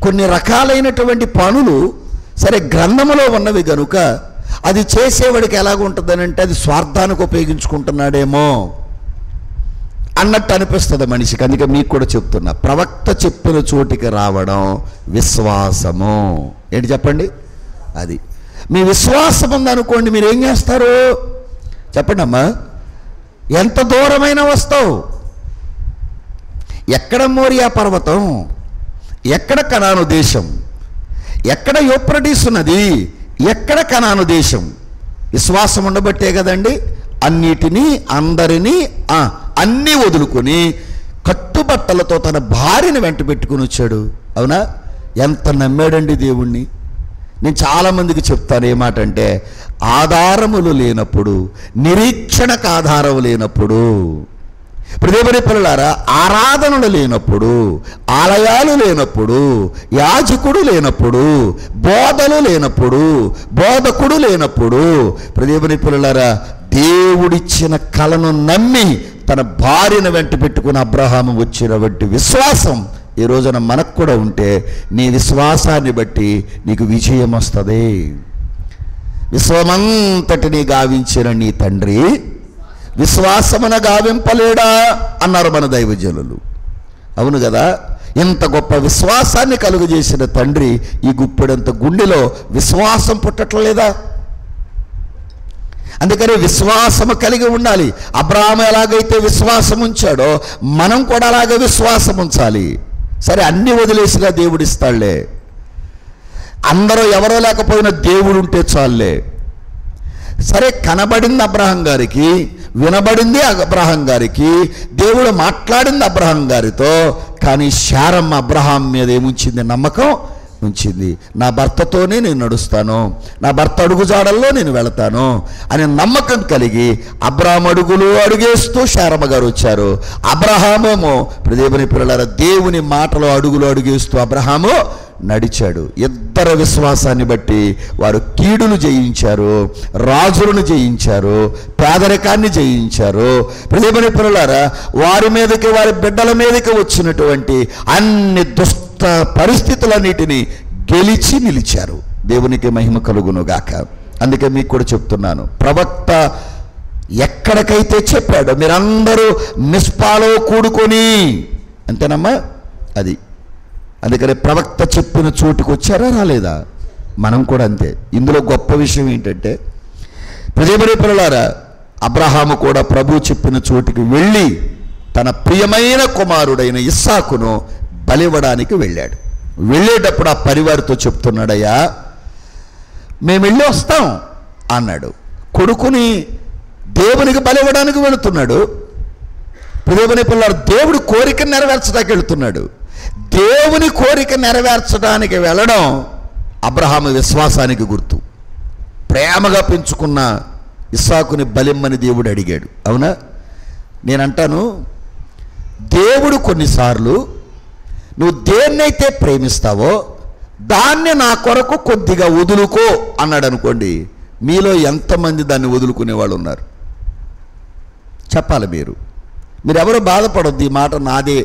కొన్ని రకాలైనటువంటి పనులు సరే గ్రంథములో ఉన్నవి కనుక అది చేసేవాడికి ఎలాగుంటుందని అంటే, అది స్వార్థానికి ఉపయోగించుకుంటున్నాడేమో అన్నట్టు అనిపిస్తుంది మనిషికి. అందుకే మీకు కూడా చెప్తున్నా, ప్రవక్త చెప్పిన చోటికి రావడం విశ్వాసము. ఏంటి చెప్పండి? అది మీ విశ్వాసం ఉందనుకోండి, మీరు ఏం చేస్తారు చెప్పండి అమ్మా? ఎంత దూరమైనా వస్తావు. ఎక్కడ మోరియా పర్వతం, ఎక్కడ కనాను దేశం, ఎక్కడ యూఫ్రటీస్ నది, ఎక్కడ కనాను దేశం. విశ్వాసం ఉండబట్టే కదండి అన్నిటినీ అందరినీ అన్నీ వదులుకొని కట్టుబట్టలతో తన భార్యను వెంట పెట్టుకుని వచ్చాడు. అవునా? ఎంత నమ్మాడండి దేవుణ్ణి. నేను చాలామందికి చెప్తాను ఏమాట అంటే, ఆధారములు లేనప్పుడు, నిరీక్షణకు ఆధారం లేనప్పుడు, దేవుని పిల్లలారా, ఆరాధనలు లేనప్పుడు, ఆలయాలు లేనప్పుడు, యాజకుడు లేనప్పుడు, బోధలు లేనప్పుడు, బోధకుడు లేనప్పుడు, దేవుని పిల్లలారా, దేవుడిచ్చిన కలను నమ్మి తన భార్యను వెంట పెట్టుకుని అబ్రహాము వచ్చినటువంటి విశ్వాసం ఈ రోజున మనకు కూడా ఉంటే, నీ విశ్వాసాన్ని బట్టి నీకు విజయం వస్తుంది. విశ్వమంతటిని గావించిన నీ తండ్రి విశ్వాసమున గావింపలేడా అన్నారు మన దైవజనులు. అవును కదా? ఇంత గొప్ప విశ్వాసాన్ని కలుగజేసిన తండ్రి ఈ గుప్పెడంత గుండెలో విశ్వాసం పుట్టట్లేదా? అందుకని విశ్వాసము కలిగి ఉండాలి. అబ్రహాము ఎలాగైతే విశ్వాసం ఉంచాడో మనం కూడా అలాగే విశ్వాసం ఉంచాలి. సరే, అన్ని వదిలేసిగా దేవుడు ఇస్తాడులే, అందరూ ఎవరో లేకపోయినా దేవుడు ఉంటే చాలులే. సరే, కనబడింది అబ్రహాం గారికి, వినబడింది అబ్రహాం గారికి, దేవుడు మాట్లాడింది అబ్రహాం గారితో. కానీ శారమ్మ అబ్రహాం మీద ఏముంచింది? నమ్మకం ఉంచింది. నా భర్తతోనే నేను నడుస్తాను, నా భర్త అడుగుజాడల్లో నేను వెళతాను అనే నమ్మకం కలిగి అబ్రహాం అడుగులు అడుగేస్తూ శారమ్మ గారు వచ్చారు. అబ్రహామేమో దేవుని పిల్లలారా దేవుని మాటలో అడుగులు అడుగేస్తూ అబ్రహాము నడిచాడు. ఇద్దరు విశ్వాసాన్ని బట్టి వారు కీడును జయించారు, రాజులను జయించారు, పేదరికాన్ని జయించారు. దేవుని పిల్లలారా, వారి మీదకి వారి బిడ్డల మీదకి వచ్చినటువంటి అన్ని దుష్ట పరిస్థితులన్నిటినీ గెలిచి నిలిచారు. దేవునికి మహిమ కలుగును గాక. అందుకే మీకు కూడా చెప్తున్నాను, ప్రవక్త ఎక్కడికైతే చెప్పాడో మీరందరూ మిస్పాలో కూడుకొని, అంతేనమ్మా? అది అందుకని ప్రవక్త చెప్పిన చోటుకు వచ్చారా రాలేదా? మనం కూడా అంతే. ఇందులో గొప్ప విషయం ఏంటంటే, దేవుని పిల్లలారా, అబ్రహాము కూడా ప్రభు చెప్పిన చోటుకి వెళ్ళి తన ప్రియమైన కుమారుడైన ఇస్సాకును బలివ్వడానికి వెళ్ళాడు. వెళ్ళేటప్పుడు ఆ పరివారితో చెప్తున్నాడయ్యా, మేము వెళ్ళి వస్తాం అన్నాడు. కొడుకుని దేవునికి బలివ్వడానికి వెళుతున్నాడు. దేవుని పిల్లలు దేవుడి కోరిక నెరవేర్చడానికి వెళుతున్నాడు. దేవుని కోరిక నెరవేర్చడానికి వెళ్ళడం అబ్రహాము విశ్వాసానికి గుర్తు. ప్రేమగా పెంచుకున్న ఇస్సాకుని బలిమ్మని దేవుడు అడిగాడు. అవునా? నేనంటాను, దేవుడు కొన్నిసార్లు నువ్వు దేన్నైతే ప్రేమిస్తావో దాన్ని నా కొరకు కొద్దిగా వదులుకో అన్నాడు అనుకోండి. మీలో ఎంతమంది దాన్ని వదులుకునే వాళ్ళు ఉన్నారు చెప్పాలి. మీరు ఎవరు బాధపడొద్దు, ఈ మాట నాదే,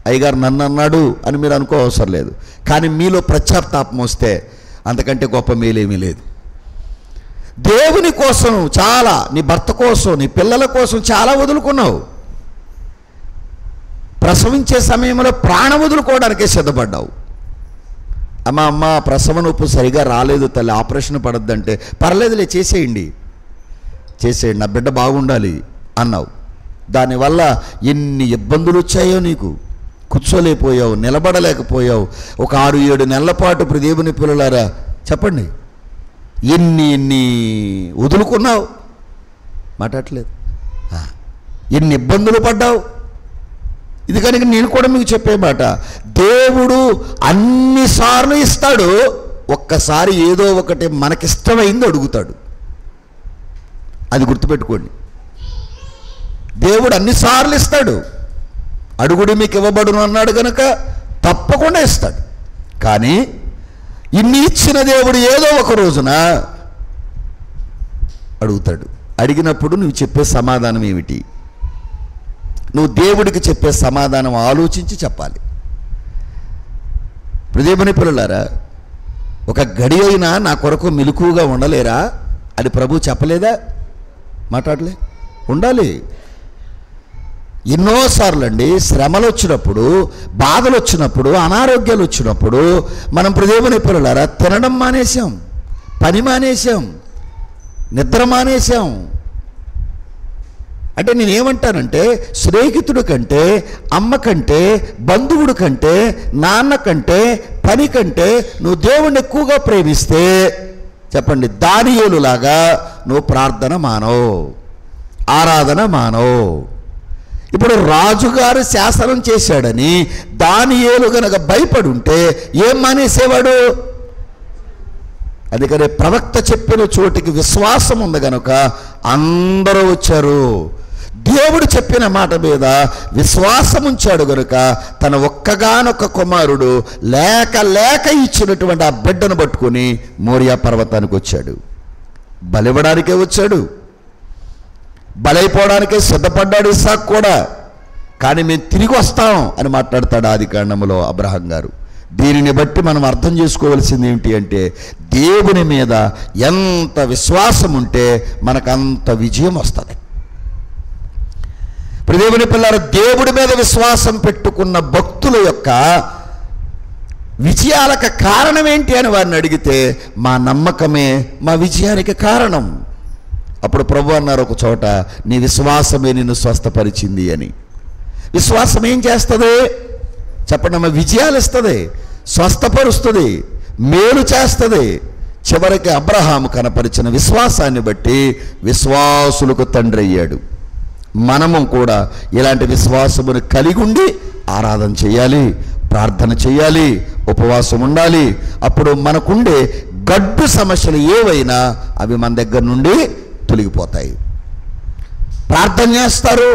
అయ్యగారు నన్ను అన్నాడు అని మీరు అనుకో అవసరం లేదు. కానీ మీలో పశ్చాత్తాపం వస్తే అంతకంటే గొప్ప మేలేమీ లేదు. దేవుని కోసం చాలా, నీ భర్త కోసం, నీ పిల్లల కోసం చాలా వదులుకున్నావు. ప్రసవించే సమయంలో ప్రాణం వదులుకోవడానికే సిద్ధపడ్డావు. అమ్మ ప్రసవ నొప్పి సరిగా రాలేదు తల్లి, ఆపరేషన్ పడద్దంటే పర్లేదులే చేసేయండి, నా బిడ్డ బాగుండాలి అన్నావు. దానివల్ల ఎన్ని ఇబ్బందులు వచ్చాయో నీకు. కూర్చోలేకపోయావు, నిలబడలేకపోయావు. ఒక 6-7 నెలల పాటు ఇప్పుడు దేవుని పిల్లలారా చెప్పండి, ఎన్ని వదులుకున్నావు. మాట్లాడలేదు, ఎన్ని ఇబ్బందులు పడ్డావు. ఇది కనుక నేను కూడా మీకు చెప్పే మాట, దేవుడు అన్నిసార్లు ఇస్తాడు, ఒక్కసారి ఏదో ఒకటి మనకిష్టమైంది అడుగుతాడు. అది గుర్తుపెట్టుకోండి. దేవుడు అన్నిసార్లు ఇస్తాడు. అడుగుడు మీకు ఇవ్వబడును అన్నాడు కనుక తప్పకుండా ఇస్తాడు. కానీ ఇన్ని ఇచ్చిన దేవుడు ఏదో ఒక రోజున అడుగుతాడు. అడిగినప్పుడు నువ్వు చెప్పే సమాధానం ఏమిటి? నువ్వు దేవుడికి చెప్పే సమాధానం ఆలోచించి చెప్పాలి. దేవుని పిల్లలారా, ఒక గడి అయినా నా కొరకు మెలకువగా ఉండలేరా అని ప్రభు చెప్పలేదా? మాట్లాడలే, ఉండాలి. ఎన్నోసార్లు అండి శ్రమలు వచ్చినప్పుడు, బాధలు వచ్చినప్పుడు, అనారోగ్యాలు వచ్చినప్పుడు మనం దేవుని పిల్లలారా తినడం మానేశాం, పని మానేశాం, నిద్ర మానేశాం. అంటే నేనేమంటానంటే, స్నేహితుడి కంటే, అమ్మ కంటే, బంధువుడి కంటే, నాన్న కంటే, పని కంటే నువ్వు దేవుణ్ణి ఎక్కువగా ప్రేమిస్తే చెప్పండి, దానియేలులాగా నువ్వు ప్రార్థన మానవు, ఆరాధన మానవు. ఇప్పుడు రాజుగారు శాసనం చేశాడని దానియేలు గనక భయపడి ఉంటే ఏం మానేసేవాడు? అందుకనే ప్రవక్త చెప్పిన చోటికి విశ్వాసం ఉంది కనుక అందరూ వచ్చారు. దేవుడు చెప్పిన మాట మీద విశ్వాసం ఉంచాడు గనుక తన ఒక్కగానొక్క కుమారుడు లేక ఇచ్చినటువంటి ఆ బిడ్డను పట్టుకుని మోరియా పర్వతానికి వచ్చాడు. బలివ్వడానికే వచ్చాడు, బలైపోవడానికే సిద్ధపడ్డాడు ఇస్సాకు కూడా. కానీ మేము తిరిగి వస్తాం అని మాట్లాడతాడు ఆదికాండములో అబ్రహాం గారు. దీనిని బట్టి మనం అర్థం చేసుకోవాల్సింది ఏమిటి అంటే, దేవుని మీద ఎంత విశ్వాసం ఉంటే మనకంత విజయం వస్తుంది. దేవుని పిల్లలు, దేవుడి మీద విశ్వాసం పెట్టుకున్న భక్తుల యొక్క విజయాలకు కారణం ఏంటి అని వారిని అడిగితే, మా నమ్మకమే మా విజయానికి కారణం. అప్పుడు ప్రభు అన్నారు ఒక చోట, నీ విశ్వాసమే నిన్ను స్వస్థపరిచింది అని. విశ్వాసం ఏం చేస్తుంది చెప్పండి? అమ్మ, విజయాలు ఇస్తుంది, స్వస్థపరుస్తుంది, మేలు చేస్తుంది. చివరికి అబ్రహాము కనపరిచిన విశ్వాసాన్ని బట్టి విశ్వాసులకు తండ్రి అయ్యాడు. మనము కూడా ఇలాంటి విశ్వాసమును కలిగి ఉండి ఆరాధన చేయాలి, ప్రార్థన చేయాలి, ఉపవాసం ఉండాలి. అప్పుడు మనకుండే గడ్డు సమస్యలు ఏవైనా అవి మన దగ్గర నుండి తొలగిపోతాయి. ప్రార్థన చేస్తారు,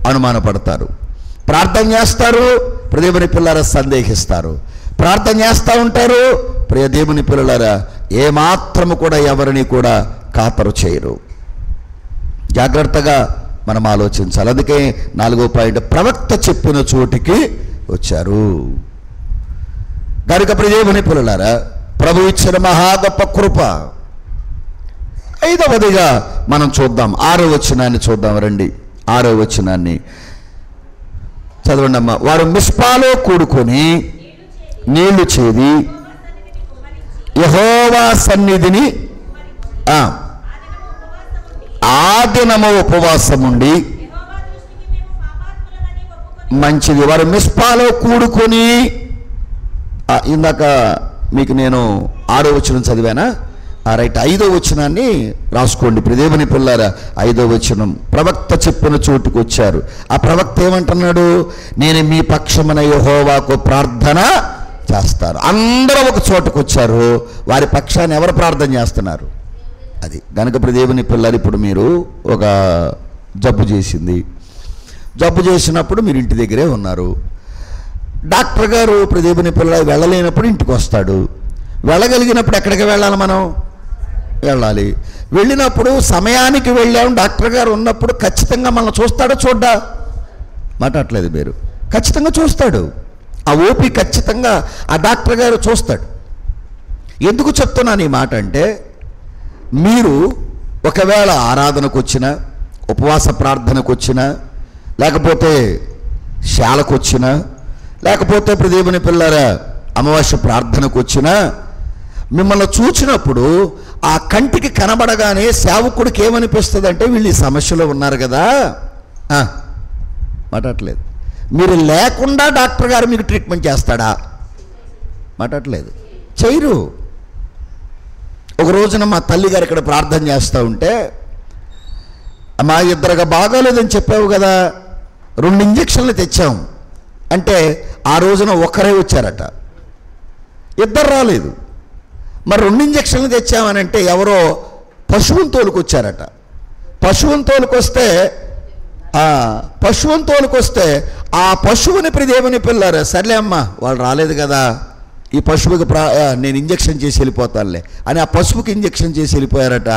అనుమానపడతారు. ప్రార్థన చేస్తారు, దేవుని పిల్లల సందేహిస్తారు. ప్రార్థన చేస్తూ ఉంటారు, దేవుని పిల్లలారా ఏమాత్రము కూడా ఎవరిని కూడా ఖాతరు చేయరు. జాగ్రత్తగా మనం ఆలోచించాలి. అందుకే 4వ పాయింట్, ప్రవక్త చెప్పిన చోటికి వచ్చారు కనుక దేవుని పిల్లలారా ప్రభు ఇచ్చిన మహా గొప్ప కృప. 5వదిగా మనం చూద్దాం, 6వ వచనాన్ని చూద్దాం. రండి, 6వ వచనాన్ని చదవండి అమ్మ. వారు మిస్పాలో కూడుకొని నీళ్లు చేది యెహోవా సన్నిధిని ఆ దినము ఉపవాసముండి మంచిది. వారు మిస్పాలో కూడుకొని, ఇందాక మీకు నేను 6వ వచనం చదివానా? రైట్, 5వ వచనాన్ని రాసుకోండి. దేవుని పిల్లారా, 5వ వచనం. ప్రవక్త చెప్పిన చోటుకు వచ్చారు. ఆ ప్రవక్త ఏమంటున్నాడు? నేను మీ పక్షమున యెహోవాకు ప్రార్థన చేస్తారు. అందరూ ఒక చోటుకు వచ్చారు. వారి పక్షాన్ని ఎవరు ప్రార్థన చేస్తున్నారు? అది గనుక దేవుని పిల్లలు, ఇప్పుడు మీరు ఒక జబ్బు చేసింది. జబ్బు చేసినప్పుడు మీరు ఇంటి దగ్గరే ఉన్నారు. డాక్టర్ గారు దేవుని పిల్లలు వెళ్ళలేనప్పుడు ఇంటికి వస్తాడు. వెళ్ళగలిగినప్పుడు ఎక్కడికి వెళ్ళాలి? మనం వెళ్ళాలి. వెళ్ళినప్పుడు సమయానికి వెళ్ళాము. డాక్టర్ గారు ఉన్నప్పుడు ఖచ్చితంగా మనల్ని చూస్తాడో చూడ్డా? మాట్లాడలేదు మీరు. ఖచ్చితంగా చూస్తాడు. ఆ ఓపి ఖచ్చితంగా ఆ డాక్టర్ గారు చూస్తాడు. ఎందుకు చెప్తున్నాను ఈ మాట అంటే, మీరు ఒకవేళ ఆరాధనకు వచ్చినా, ఉపవాస ప్రార్థనకు వచ్చినా, లేకపోతే శాలకు వచ్చినా, లేకపోతే దేవుని పిల్లరా అమావాస్య ప్రార్థనకు వచ్చినా, మిమ్మల్ని చూచినప్పుడు ఆ కంటికి కనబడగానే సేవకుడికి ఏమనిపిస్తుంది అంటే, వీళ్ళు ఈ సమస్యలో ఉన్నారు కదా. మాట్లాడలేదు. మీరు లేకుండా డాక్టర్ గారు మీకు ట్రీట్మెంట్ చేస్తాడా? మాట్లాడలేదు. చేయరు. ఒక రోజున మా తల్లి గారు ఇక్కడ ప్రార్థన చేస్తూ ఉంటే, మా ఇద్దరుగా బాగోలేదని చెప్పావు కదా, 2 ఇంజక్షన్లు తెచ్చాం అంటే ఆ రోజున ఒక్కరే వచ్చారట, ఇద్దరు రాలేదు. మరి 2 ఇంజక్షన్లు తెచ్చామని అంటే ఎవరో పశువుని తోలుకొచ్చారట. పశువుని తోలుకొస్తే ఆ పశువుని దేవుని పిల్లారు, సర్లే అమ్మా వాళ్ళు రాలేదు కదా, ఈ పశువుకి నేను ఇంజక్షన్ చేసి వెళ్ళిపోతానులే అని ఆ పశువుకి ఇంజక్షన్ చేసి వెళ్ళిపోయారట.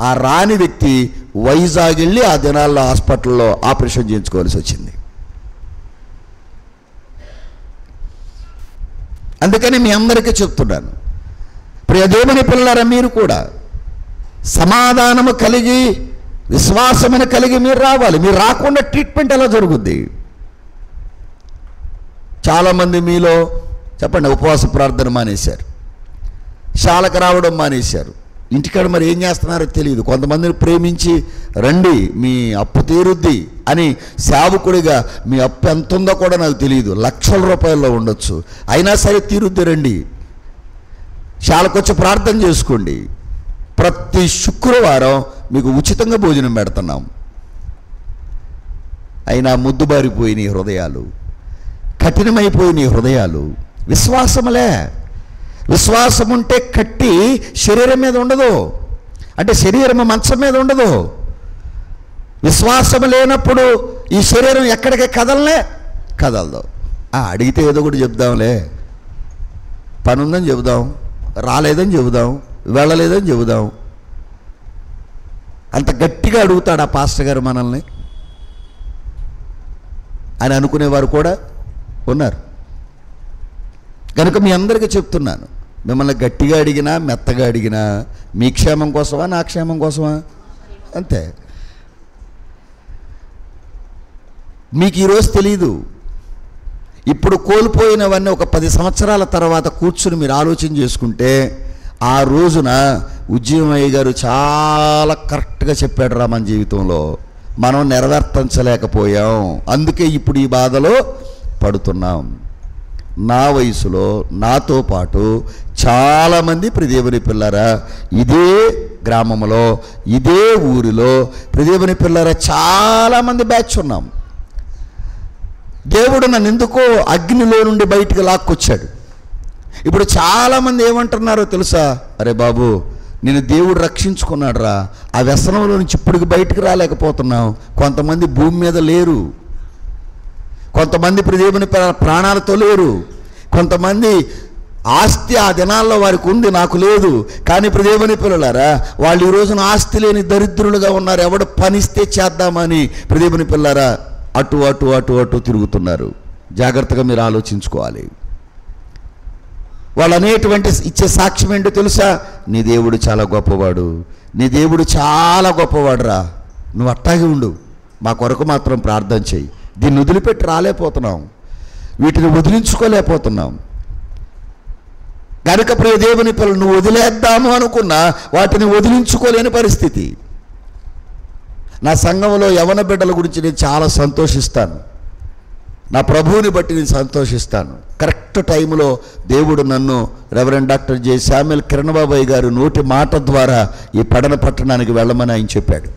ఆ రాని వ్యక్తి వైజాగ్ వెళ్ళి ఆ దినాల్లో హాస్పిటల్లో ఆపరేషన్ చేయించుకోవాల్సి వచ్చింది. అందుకని మీ అందరికీ చెప్తున్నాను, దేవుని పిల్లలారా, మీరు కూడా సమాధానము కలిగి విశ్వాసమును కలిగి మీరు రావాలి. మీరు రాకుండా ట్రీట్మెంట్ ఎలా జరుగుద్ది? చాలామంది మీలో చెప్పండి, ఉపవాస ప్రార్థన మానేశారు, శాలకు రావడం మానేశారు, ఇంటికాడ మరి ఏం చేస్తున్నారో తెలియదు. కొంతమందిని ప్రేమించి రండి మీ అప్పు తీరుద్ది అని సేవకుడిగా, మీ అప్పు ఎంత ఉందో కూడా నాకు తెలియదు, లక్షల రూపాయల్లో ఉండొచ్చు, అయినా సరే తీరుద్ది రండి, శాలకొచ్చి ప్రార్థన చేసుకోండి. ప్రతి శుక్రవారం మీకు ఉచితంగా భోజనం పెడుతున్నాం. అయినా ముద్దుబారిపోయిన హృదయాలు, కఠినమైపోయిన హృదయాలు. విశ్వాసములే. విశ్వాసం ఉంటే కట్టి శరీరం మీద ఉండదు, అంటే శరీరం మంచం మీద ఉండదు. విశ్వాసం లేనప్పుడు ఈ శరీరం ఎక్కడికి కదలదు. అడిగితే ఏదో ఒకటి చెప్దాంలే, పని ఉందని చెబుదాం, రాలేదని చెబుదాం, వెళ్ళలేదని చెబుదాం. అంత గట్టిగా అడుగుతాడు ఆ పాస్టర్ గారు మనల్ని అని అనుకునేవారు కూడా ఉన్నారు. కనుక మీ అందరికీ చెప్తున్నాను, మిమ్మల్ని గట్టిగా అడిగినా మెత్తగా అడిగినా మీ క్షేమం కోసమా నా క్షేమం కోసమా? అంతే. మీకు ఈరోజు తెలీదు, ఇప్పుడు కోల్పోయినవన్నీ ఒక 10 సంవత్సరాల తర్వాత కూర్చుని మీరు ఆలోచన చేసుకుంటే, ఆ రోజున ఉజ్జీవమయ్య గారు చాలా కరెక్ట్గా చెప్పాడు రా, మన జీవితంలో మనం నెరవేర్తించలేకపోయాం, అందుకే ఇప్పుడు ఈ బాధలో పడుతున్నాం. నా వయసులో నాతో పాటు చాలామంది దేవుని పిల్లరా ఇదే గ్రామంలో ఇదే ఊరిలో దేవుని పిల్లరా చాలామంది బ్యాచ్ ఉన్నాం. దేవుడు నన్ను ఎందుకో అగ్నిలో నుండి బయటికి లాక్కొచ్చాడు. ఇప్పుడు చాలామంది ఏమంటున్నారో తెలుసా? అరే బాబు, నేను దేవుడు రక్షించుకున్నాడు రా, ఆ వ్యసనంలో నుంచి ఇప్పటికి బయటికి రాలేకపోతున్నాం. కొంతమంది భూమి మీద లేరు, కొంతమంది దేవుని ప్రాణాలతో లేరు, కొంతమంది ఆస్తి ఆ దినాల్లో వారికి ఉంది, నాకు లేదు. కానీ దేవుని పిల్లలారా, వాళ్ళు ఈ రోజున ఆస్తి లేని దరిద్రులుగా ఉన్నారు. ఎవడు పనిస్తే చేద్దామని దేవుని పిల్లలారా అటు అటు అటు అటు తిరుగుతున్నారు. జాగ్రత్తగా మీరు ఆలోచించుకోవాలి. వాళ్ళు అనేటువంటి ఇచ్చే సాక్ష్యం ఏంటో తెలుసా? నీ దేవుడు చాలా గొప్పవాడు, నీ దేవుడు చాలా గొప్పవాడు రా, నువ్వు అట్టాగే ఉండు, మా కొరకు మాత్రం ప్రార్థన చేయి. దీన్ని వదిలిపెట్టి రాలేకపోతున్నాం, వీటిని వదిలించుకోలేకపోతున్నాం. కనుక దేవుని పిల్లలు, నువ్వు వదిలేద్దాము అనుకున్నా వాటిని వదిలించుకోలేని పరిస్థితి. నా సంఘంలో యవన బిడ్డల గురించి నేను చాలా సంతోషిస్తాను. నా ప్రభువుని బట్టి నేను సంతోషిస్తాను. కరెక్ట్ టైంలో దేవుడు నన్ను reverend doctor J Samuel Kiran బాబాయ్ గారు నోటి మాట ద్వారా ఈ పడన పట్టణానికి వెళ్ళమని ఆయన చెప్పాడు.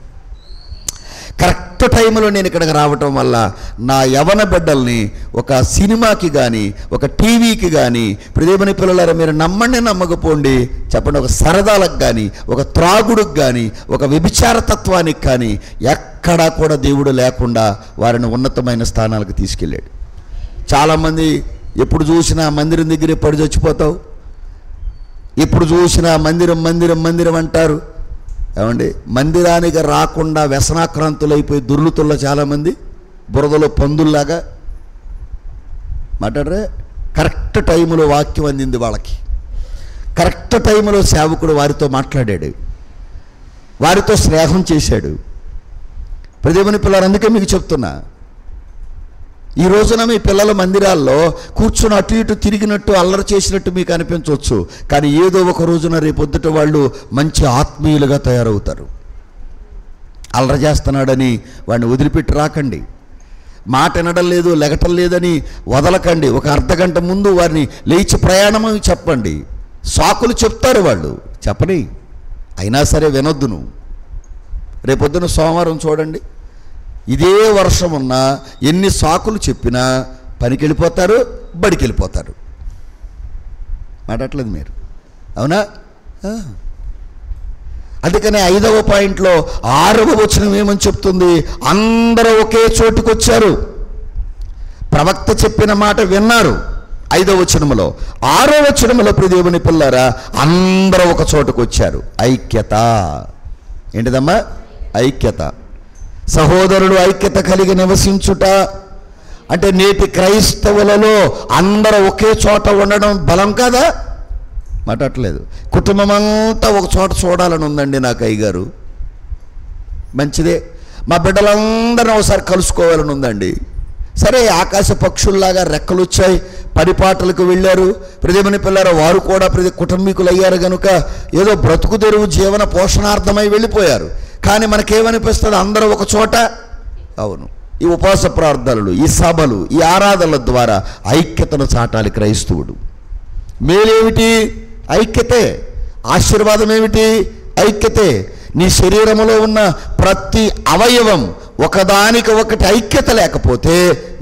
కరెక్ట్ టైంలో నేను ఇక్కడికి రావటం వల్ల నా యవన బిడ్డల్ని ఒక సినిమాకి కానీ ఒక టీవీకి కానీ, దేవుని పిల్లలారా మీరు నమ్మండి నమ్మకపోండి చెప్పండి, ఒక సరదాలకు కానీ ఒక త్రాగుడుకు కానీ ఒక వ్యభిచారతత్వానికి కానీ ఎక్కడా కూడా దేవుడు లేకుండా వారిని ఉన్నతమైన స్థానాలకు తీసుకెళ్ళాడు. చాలామంది ఎప్పుడు చూసినా మందిరం దగ్గర పడి చచ్చిపోతావు, ఎప్పుడు చూసినా మందిరం మందిరం మందిరం అంటారు. ఏమండి, మందిరానికి రాకుండా వ్యసనాక్రాంతులైపోయి దుర్లుతుల్లో చాలామంది బురదలో పందుల్లాగా మాట్లాడరే. కరెక్ట్ టైంలో వాక్యం అందింది వాళ్ళకి, కరెక్ట్ టైంలో సేవకుడు వారితో మాట్లాడాడు, వారితో స్నేహం చేశాడు. దేవుని పిల్లలు, అందుకే మీకు చెప్తున్నా, ఈ రోజున మీ పిల్లల మందిరాల్లో కూర్చొని అటు ఇటు తిరిగినట్టు అల్లరి చేసినట్టు మీకు అనిపించవచ్చు, కానీ ఏదో ఒక రోజున రేపొద్దుట వాళ్ళు మంచి ఆత్మీయులుగా తయారవుతారు. అల్లరి చేస్తున్నాడని వాడిని వదిలిపెట్టి రాకండి, మాట వినడం లేదు లెగటం లేదని వదలకండి. ఒక అర్ధగంట ముందు వారిని లేచి ప్రయాణం చెప్పండి. సాకులు చెప్తారు వాళ్ళు, చెప్పని అయినా సరే వినొద్దు నువ్వు. రేపొద్దున సోమవారం చూడండి, ఇదే వర్షం ఉన్నా ఎన్ని సాకులు చెప్పినా పనికి వెళ్ళిపోతారు, బడికి వెళ్ళిపోతారు. మాట్లాడలేదు మీరు, అవునా? అందుకనే 5వ పాయింట్లో 6వ వచనం ఏమని చెప్తుంది? అందరూ ఒకే చోటుకు వచ్చారు, ప్రవక్త చెప్పిన మాట విన్నారు. 5వ వచనములో, 6వ వచనములో దేవుని పిల్లారా అందరూ ఒక చోటుకు వచ్చారు. ఐక్యత. ఏంటిదమ్మా? ఐక్యత. సహోదరుడు ఐక్యత కలిగి నివసించుట అంటే నేటి క్రైస్తవులలో అందరూ ఒకే చోట ఉండడం బలం కాదా? మాట్లాడలేదు. కుటుంబం అంతా ఒక చోట చూడాలని ఉందండి నాకు అయ్యగారు, మంచిదే. మా బిడ్డలందరూ ఒకసారి కలుసుకోవాలని ఉందండి. సరే, ఆకాశ పక్షుల్లాగా రెక్కలు వచ్చాయి, పరిపాటలకు వెళ్ళారు. దేవుని పిల్లలు వారు కూడా కుటుంబీకులు అయ్యారు కనుక ఏదో బ్రతుకు తెరువు జీవన పోషణార్థమై వెళ్ళిపోయారు. కానీ మనకేమనిపిస్తుంది? అందరూ ఒక చోట. అవును, ఈ ఉపవాస ప్రార్థనలు, ఈ సభలు, ఈ ఆరాధనల ద్వారా ఐక్యతను చాటాలి క్రైస్తవుడు. మేలేమిటి? ఐక్యతే. ఆశీర్వాదం ఏమిటి? ఐక్యతే. నీ శరీరంలో ఉన్న ప్రతి అవయవం ఒకదానికి ఒకటి ఐక్యత లేకపోతే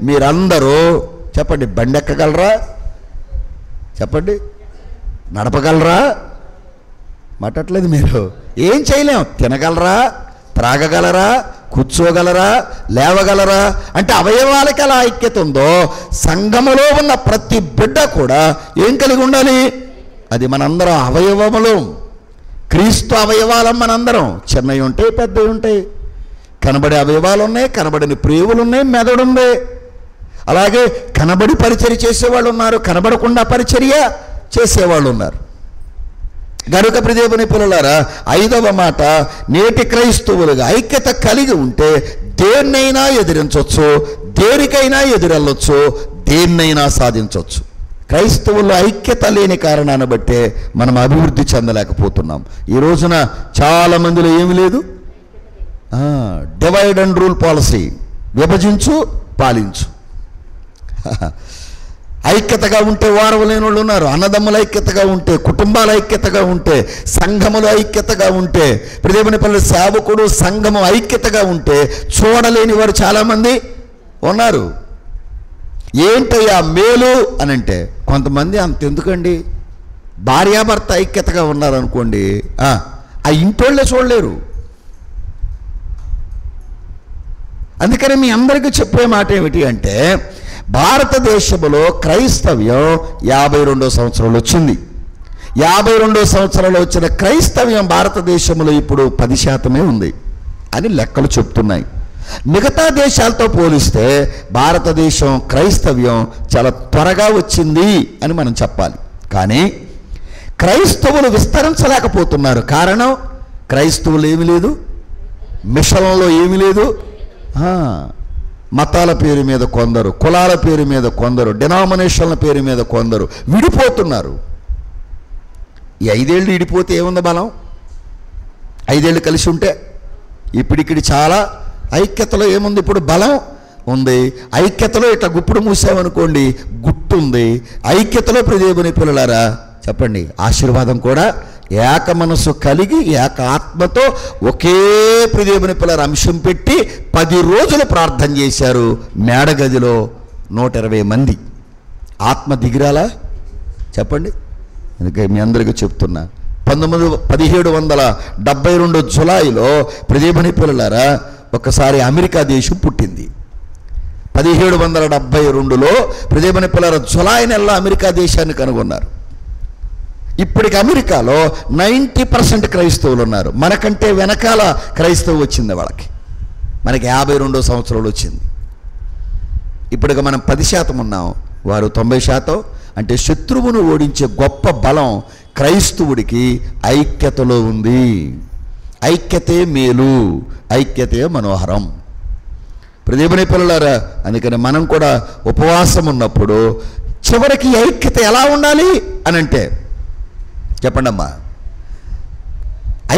మీరందరూ చెప్పండి, బండి ఎక్కగలరా? చెప్పండి, నడపగలరా? మాట్లాడలేదు మీరు. ఏం చేయలేం. తినగలరా? త్రాగగలరా? కూర్చోగలరా? లేవగలరా? అంటే అవయవాలకి అలా ఐక్యత ఉందో సంఘములో ఉన్న ప్రతి బిడ్డ కూడా ఏం కలిగి ఉండాలి? అది మనందరం అవయవములు, క్రీస్తు అవయవాలం మనందరం. చిన్నవి ఉంటాయి, పెద్దవి ఉంటాయి, కనబడే అవయవాలు ఉన్నాయి, కనబడని ప్రేవులు ఉన్నాయి, మెదడు ఉంది. అలాగే కనబడి పరిచర్య చేసేవాళ్ళు ఉన్నారు, కనబడకుండా పరిచర్య చేసేవాళ్ళు ఉన్నారు. గనుక దేవుని పిల్లలారా, 5వ మాట, నేటి క్రైస్తవులుగా ఐక్యత కలిగి ఉంటే దేన్నైనా ఎదిరించవచ్చు, దేనికైనా ఎదురెళ్ళొచ్చు, దేన్నైనా సాధించవచ్చు. క్రైస్తవుల్లో ఐక్యత లేని కారణాన్ని బట్టే మనం అభివృద్ధి చెందలేకపోతున్నాం. ఈ రోజున చాలా మందిలో ఏమి లేదు, డివైడ్ అండ్ రూల్ పాలసీ, విభజించు పాలించు. ఐక్యతగా ఉంటే వారవలేని వాళ్ళు ఉన్నారు. అన్నదమ్ముల ఐక్యతగా ఉంటే, కుటుంబాల ఐక్యతగా ఉంటే, సంఘముల ఐక్యతగా ఉంటే, దేవుని పిల్లల సేవకుడు సంఘము ఐక్యతగా ఉంటే చూడలేని వారు చాలామంది ఉన్నారు. ఏంటయ్యా మేలు అని అంటే, కొంతమంది అంతెందుకండి, భార్యాభర్త ఐక్యతగా ఉన్నారనుకోండి, ఆ ఇంటోళ్ళే చూడలేరు. అందుకని మీ అందరికీ చెప్పే మాట ఏమిటి అంటే, భారతదేశంలో క్రైస్తవ్యం 52వ సంవత్సరంలో వచ్చింది. 52వ సంవత్సరంలో వచ్చిన క్రైస్తవ్యం భారతదేశంలో ఇప్పుడు 10% ఉంది అని లెక్కలు చెప్తున్నాయి. మిగతా దేశాలతో పోలిస్తే భారతదేశం క్రైస్తవ్యం చాలా త్వరగా వచ్చింది అని మనం చెప్పాలి. కానీ క్రైస్తవులు విస్తరించలేకపోతున్నారు. కారణం, క్రైస్తవులు ఏమీ లేదు, మిషన్లో ఏమీ లేదు. మతాల పేరు మీద కొందరు, కులాల పేరు మీద కొందరు, డినామినేషన్ల పేరు మీద కొందరు విడిపోతున్నారు. ఈ 5 ఏళ్ళు విడిపోతే ఏముంది బలం? 5 ఏళ్ళు కలిసి ఉంటే ఇప్పుడిక్కడి చాలా ఐక్యతలో ఏముంది ఇప్పుడు బలం? ఉంది. ఐక్యతలో ఇట్లా గుప్పుడు మూసామనుకోండి గుట్టు ఉంది. ఐక్యతలో ప్రియదేవుని పిల్లలారా చెప్పండి, ఆశీర్వాదం కూడా ఏక మనసు కలిగి ఏక ఆత్మతో ఒకే ప్రియదేవుని పిల్లల అంశం పెట్టి 10 రోజులు ప్రార్థన చేశారు. మేడగదిలో 120 మంది. ఆత్మ దిగిరాలా చెప్పండి? అందుకే మీ అందరికీ చెప్తున్నా, 1772 జులైలో ప్రియదేవుని పిల్లలారా ఒకసారి అమెరికా దేశం పుట్టింది. 1772లో ప్రియదేవుని పిల్లలారా జులై నెలలో అమెరికా దేశాన్ని కనుగొన్నారు. ఇప్పటికి అమెరికాలో 90% క్రైస్తవులు ఉన్నారు. మనకంటే వెనకాల క్రైస్తవు వచ్చింది వాళ్ళకి. మనకి 52 సంవత్సరాలు వచ్చింది. ఇప్పటికి మనం 10% ఉన్నాం, వారు 90%. అంటే శత్రువును ఓడించే గొప్ప బలం క్రైస్తవుడికి ఐక్యతలో ఉంది. ఐక్యతే మేలు, ఐక్యతే మనోహరం. ప్రియదేవుని పిల్లలారా అందుకని మనం కూడా ఉపవాసం ఉన్నప్పుడు చివరికి ఐక్యత ఎలా ఉండాలి అని అంటే చెప్పండి అమ్మా,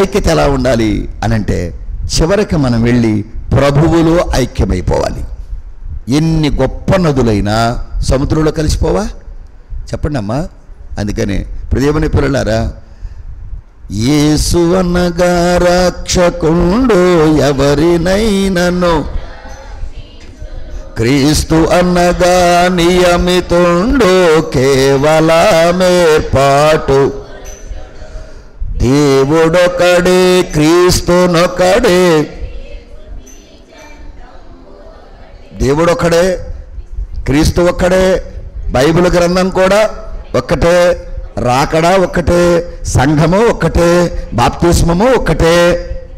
ఐక్యత ఎలా ఉండాలి అని అంటే చివరికి మనం వెళ్ళి ప్రభువులో ఐక్యమైపోవాలి. ఎన్ని గొప్ప నదులైనా సముద్రంలో కలిసిపోవా చెప్పండి అమ్మా. అందుకని ప్రియదేవుని పిల్లలారా యేసు అనగా రక్షకుండు ఎవరినైనను, క్రీస్తు అనగా నియమితుండు కేవలమేర్పాటు, దేవుడొకడే క్రీస్తునొకడే, దేవుడొకడే క్రీస్తు ఒక్కడే, బైబిల్ గ్రంథం కూడా ఒక్కటే, రాకడా ఒక్కటే, సంఘము ఒక్కటే, బాప్తిస్మము ఒక్కటే.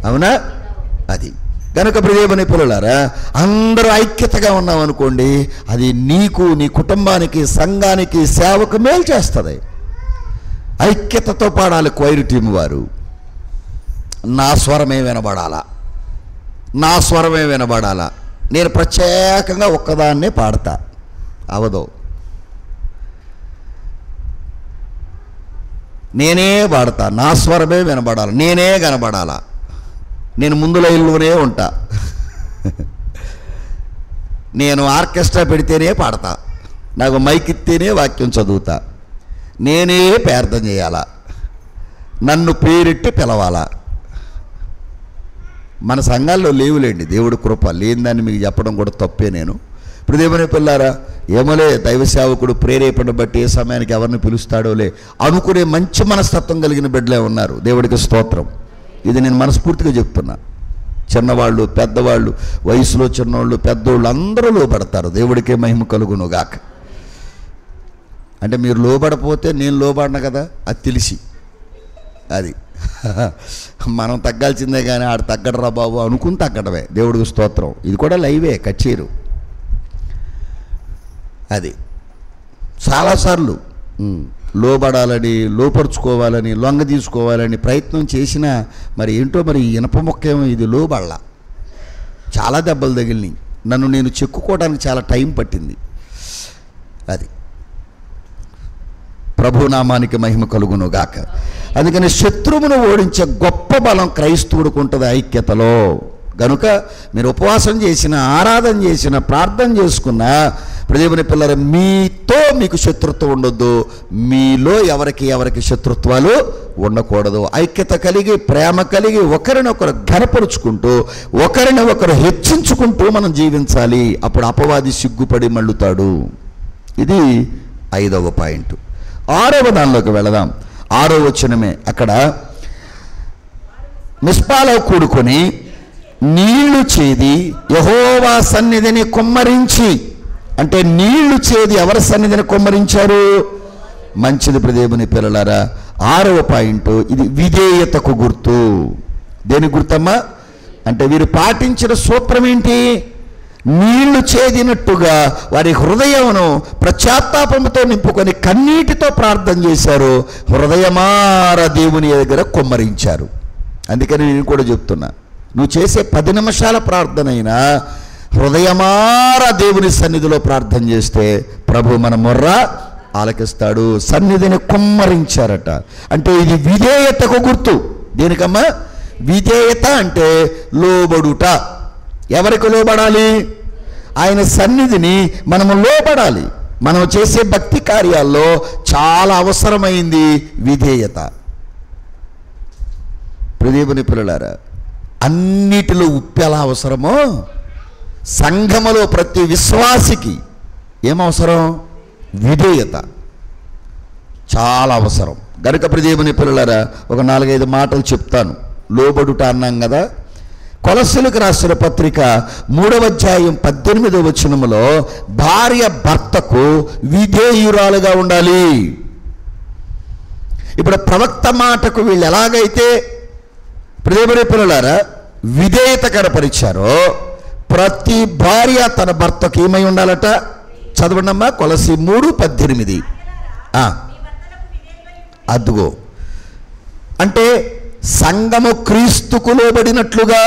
అవునా? అది కనుక ప్రియదేవుని పిల్లలారా అందరూ ఐక్యతగా ఉన్నామనుకోండి, అది నీకు నీ కుటుంబానికి సంఘానికి సేవకు మేలు చేస్తుంది. ఐక్యతతో పాడాలి క్వైర్ టీం వారు. నా స్వరమే వినబడాలా, నా స్వరమే వినబడాలా. నేను ప్రత్యేకంగా ఒక్కదాన్నే పాడతా అవదో, నేనే పాడతా, నా స్వరమే వినబడాలి, నేనే కనబడాలా. నేను ముందు లైన్లోనే ఉంటా. నేను ఆర్కెస్ట్రా పెడితేనే పాడతా, నాకు మైక్ ఇస్తేనే వాక్యం చదువుతా, నేనే ప్రార్థన చేయాలా, నన్ను పేరెట్టి పిలవాలా. మన సంఘాల్లో లేవులేండి, దేవుడి కృప లేనిదాన్ని మీకు చెప్పడం కూడా తప్పే. నేను ఇప్పుడు దేవుని పిల్లారా ఏమోలే దైవ సేవకుడు ప్రేరేపణ బట్టి ఏ సమయానికి ఎవరిని పిలుస్తాడోలే అనుకునే మంచి మనస్తత్వం కలిగిన బిడ్డలే ఉన్నారు. దేవుడికి స్తోత్రం. ఇది నేను మనస్ఫూర్తిగా చెప్తున్నా. చిన్నవాళ్ళు పెద్దవాళ్ళు, వయసులో చిన్నవాళ్ళు పెద్దోళ్ళు అందరూ లోబడతారు. దేవుడికే మహిమ కలుగును గాక. అంటే మీరు లోబడపోతే నేను లోబడను కదా, అది తెలిసి అది మనం తగ్గాల్సిందే కానీ ఆడు తగ్గడరా బాబు అనుకుని తగ్గడమే. దేవుడికి స్తోత్రం. ఇది కూడా లైవే కచేరు. అది చాలాసార్లు లోబడాలని, లోపరుచుకోవాలని, లొంగ తీసుకోవాలని ప్రయత్నం చేసినా మరి ఏంటో మరి ఇనప మొక్కేమో ఇది లోబడలా. చాలా దెబ్బలు తగిలినాయి. నన్ను నేను చెక్కుకోవడానికి చాలా టైం పట్టింది. అది ప్రభునామానికి మహిమ కలుగును గాక. అందుకని శత్రువును ఓడించే గొప్ప బలం క్రైస్తవుడికి ఉంటుంది ఐక్యతలో. కనుక మీరు ఉపవాసం చేసిన, ఆరాధన చేసిన, ప్రార్థన చేసుకున్న ప్రియదేవుని పిల్లలు మీతో మీకు శత్రుత్వం ఉండొద్దు, మీలో ఎవరికి శత్రుత్వాలు ఉండకూడదు. ఐక్యత కలిగి, ప్రేమ కలిగి, ఒకరినొకరు ఘనపరుచుకుంటూ, ఒకరిని ఒకరు హెచ్చించుకుంటూ మనం జీవించాలి. అప్పుడు అపవాది సిగ్గుపడి మళ్ళుతాడు. ఇది 5వ పాయింట్. 6వ దానిలోకి వెళదాం. 6వ వచనమే. అక్కడ మిస్పాలో కూడుకొని నీళ్లు చేది యెహోవా సన్నిధిని కుమ్మరించి, అంటే నీళ్లు చేది ఎవరి సన్నిధిని కుమ్మరించారు? మంచిది ప్రియదేవుని పిల్లలారా. 6వ పాయింట్ ఇది విధేయతకు గుర్తు. దేని గుర్తమ్మా అంటే వీరు పాటించిన సూత్రం ఏంటి? నీళ్లు చేదినట్టుగా వారి హృదయమును పశ్చాత్తాపంతో నింపుకొని కన్నీటితో ప్రార్థన చేశారు. హృదయమార దేవుని దగ్గర కుమ్మరించారు. అందుకని నేను కూడా చెప్తున్నా, నువ్వు చేసే 10 నిమిషాల ప్రార్థన అయినా హృదయమార దేవుని సన్నిధిలో ప్రార్థన చేస్తే ప్రభు మన మొర్ర ఆలకిస్తాడు. సన్నిధిని కుమ్మరించారట. అంటే ఇది విధేయతకు గుర్తు. దేనికమ్మా? విధేయత అంటే లోబడుట. ఎవరికి లోబడాలి? ఆయన సన్నిధిని మనము లోబడాలి. మనం చేసే భక్తి కార్యాల్లో చాలా అవసరమైంది విధేయత. దేవుని పిల్లలారా, అన్నిటిలో ఉప్పు ఎలా అవసరమో సంఘములో ప్రతి విశ్వాసికి ఏమవసరం? విధేయత చాలా అవసరం. గనుక దేవుని పిల్లలారా, ఒక 4-5 మాటలు చెప్తాను. లోబడుట అన్నాం కదా. కొలస్సీలకు రాసిన పత్రిక 3వ అధ్యాయం 18వ వచనములో భార్య భర్తకు విధేయురాలుగా ఉండాలి. ఇప్పుడు ప్రవక్త మాటకు వీళ్ళు ఎలాగైతే దేవుని పిల్లలారా విధేయత కనపరిచారో, ప్రతి భార్య తన భర్తకు ఏమై ఉండాలట? చదవండమ్మా, కొలస్సీ 3:18. అదుగో అంటే సంఘము క్రీస్తుకు లోబడినట్లుగా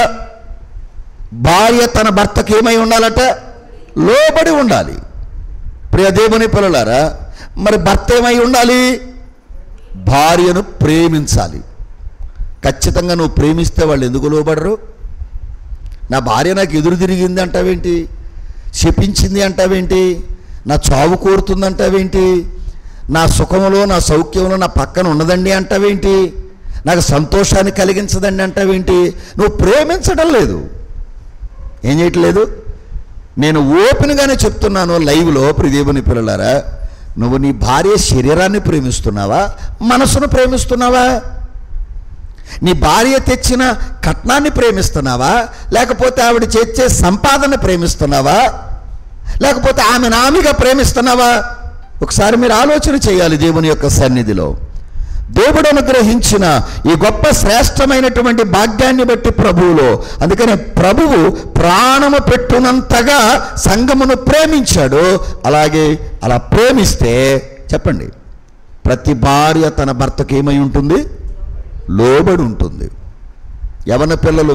భార్య తన భర్తకు ఏమై ఉండాలట? లోబడి ఉండాలి. ప్రియ దేవుని పిల్లలారా, మరి భర్త ఏమై ఉండాలి? భార్యను ప్రేమించాలి. ఖచ్చితంగా నువ్వు ప్రేమిస్తే వాళ్ళు ఎందుకు లోబడరు? నా భార్య నాకు ఎదురు తిరిగింది అంటావేంటి? శపించింది అంటావేంటి? నా చావు కోరుతుంది అంటావేంటి? నా సుఖంలో నా సౌఖ్యంలో నా పక్కన ఉన్నదండి అంటావేంటి? నాకు సంతోషాన్ని కలిగించదండి అంటావేంటి? నువ్వు ప్రేమించడం లేదు. ఏం చేయట్లేదు? నేను ఓపెన్గానే చెప్తున్నాను లైవ్లో. దేవుని పిల్లలారా, నువ్వు నీ భార్య శరీరాన్ని ప్రేమిస్తున్నావా, మనసును ప్రేమిస్తున్నావా? నీ భార్య తెచ్చిన కట్నాన్ని ప్రేమిస్తున్నావా, లేకపోతే ఆవిడ చేసే సంపాదన ప్రేమిస్తున్నావా, లేకపోతే ఆమె నామిగా ప్రేమిస్తున్నావా? ఒకసారి మీరు ఆలోచన చేయాలి. దేవుని యొక్క సన్నిధిలో దేవుడు అనుగ్రహించిన ఈ గొప్ప శ్రేష్టమైనటువంటి భాగ్యాన్ని బట్టి ప్రభువులో, అందుకనే ప్రభువు ప్రాణము పెట్టునంతగా సంఘమును ప్రేమించాడు. అలాగే అలా ప్రేమిస్తే చెప్పండి, ప్రతి భార్య తన భర్తకు ఏమై ఉంటుంది? లోబడి ఉంటుంది. యవన పిల్లలు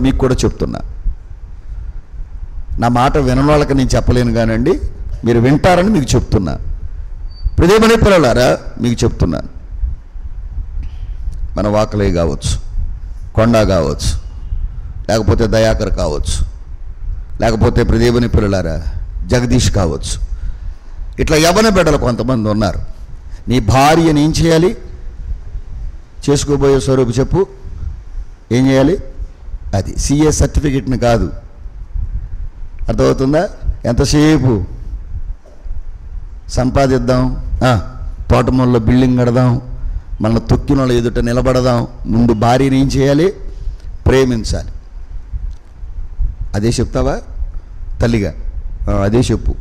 మీకు కూడా చెప్తున్నా, నా మాట వినని వాళ్ళకి నేను చెప్పలేను కానండి, మీరు వింటారని మీకు చెప్తున్నా. దేవుని పిల్లలారా, మీకు చెప్తున్నాను, మన వాకలే కావచ్చు, కొండ కావచ్చు, లేకపోతే దయాకర్ కావచ్చు, లేకపోతే దేవుని పిల్లలారా జగదీష్ కావచ్చు, ఇట్లా యవన బిడ్డలు కొంతమంది ఉన్నారు. నీ భార్యని ఏం చేయాలి? చేసుకోబోయే స్వరూపు చెప్పు, ఏం చేయాలి? అది సిఏ సర్టిఫికెట్ని కాదు, అర్థమవుతుందా? ఎంతసేపు సంపాదిద్దాం, తోటమూలలో బిల్డింగ్ కడదాం, మన తొక్కిన వాళ్ళ ఎదుట నిలబడదాం. ముందు భార్యని ఏం చేయాలి? ప్రేమించాలి. అదే చెప్తావా తల్లిగా? అదే చెప్పు.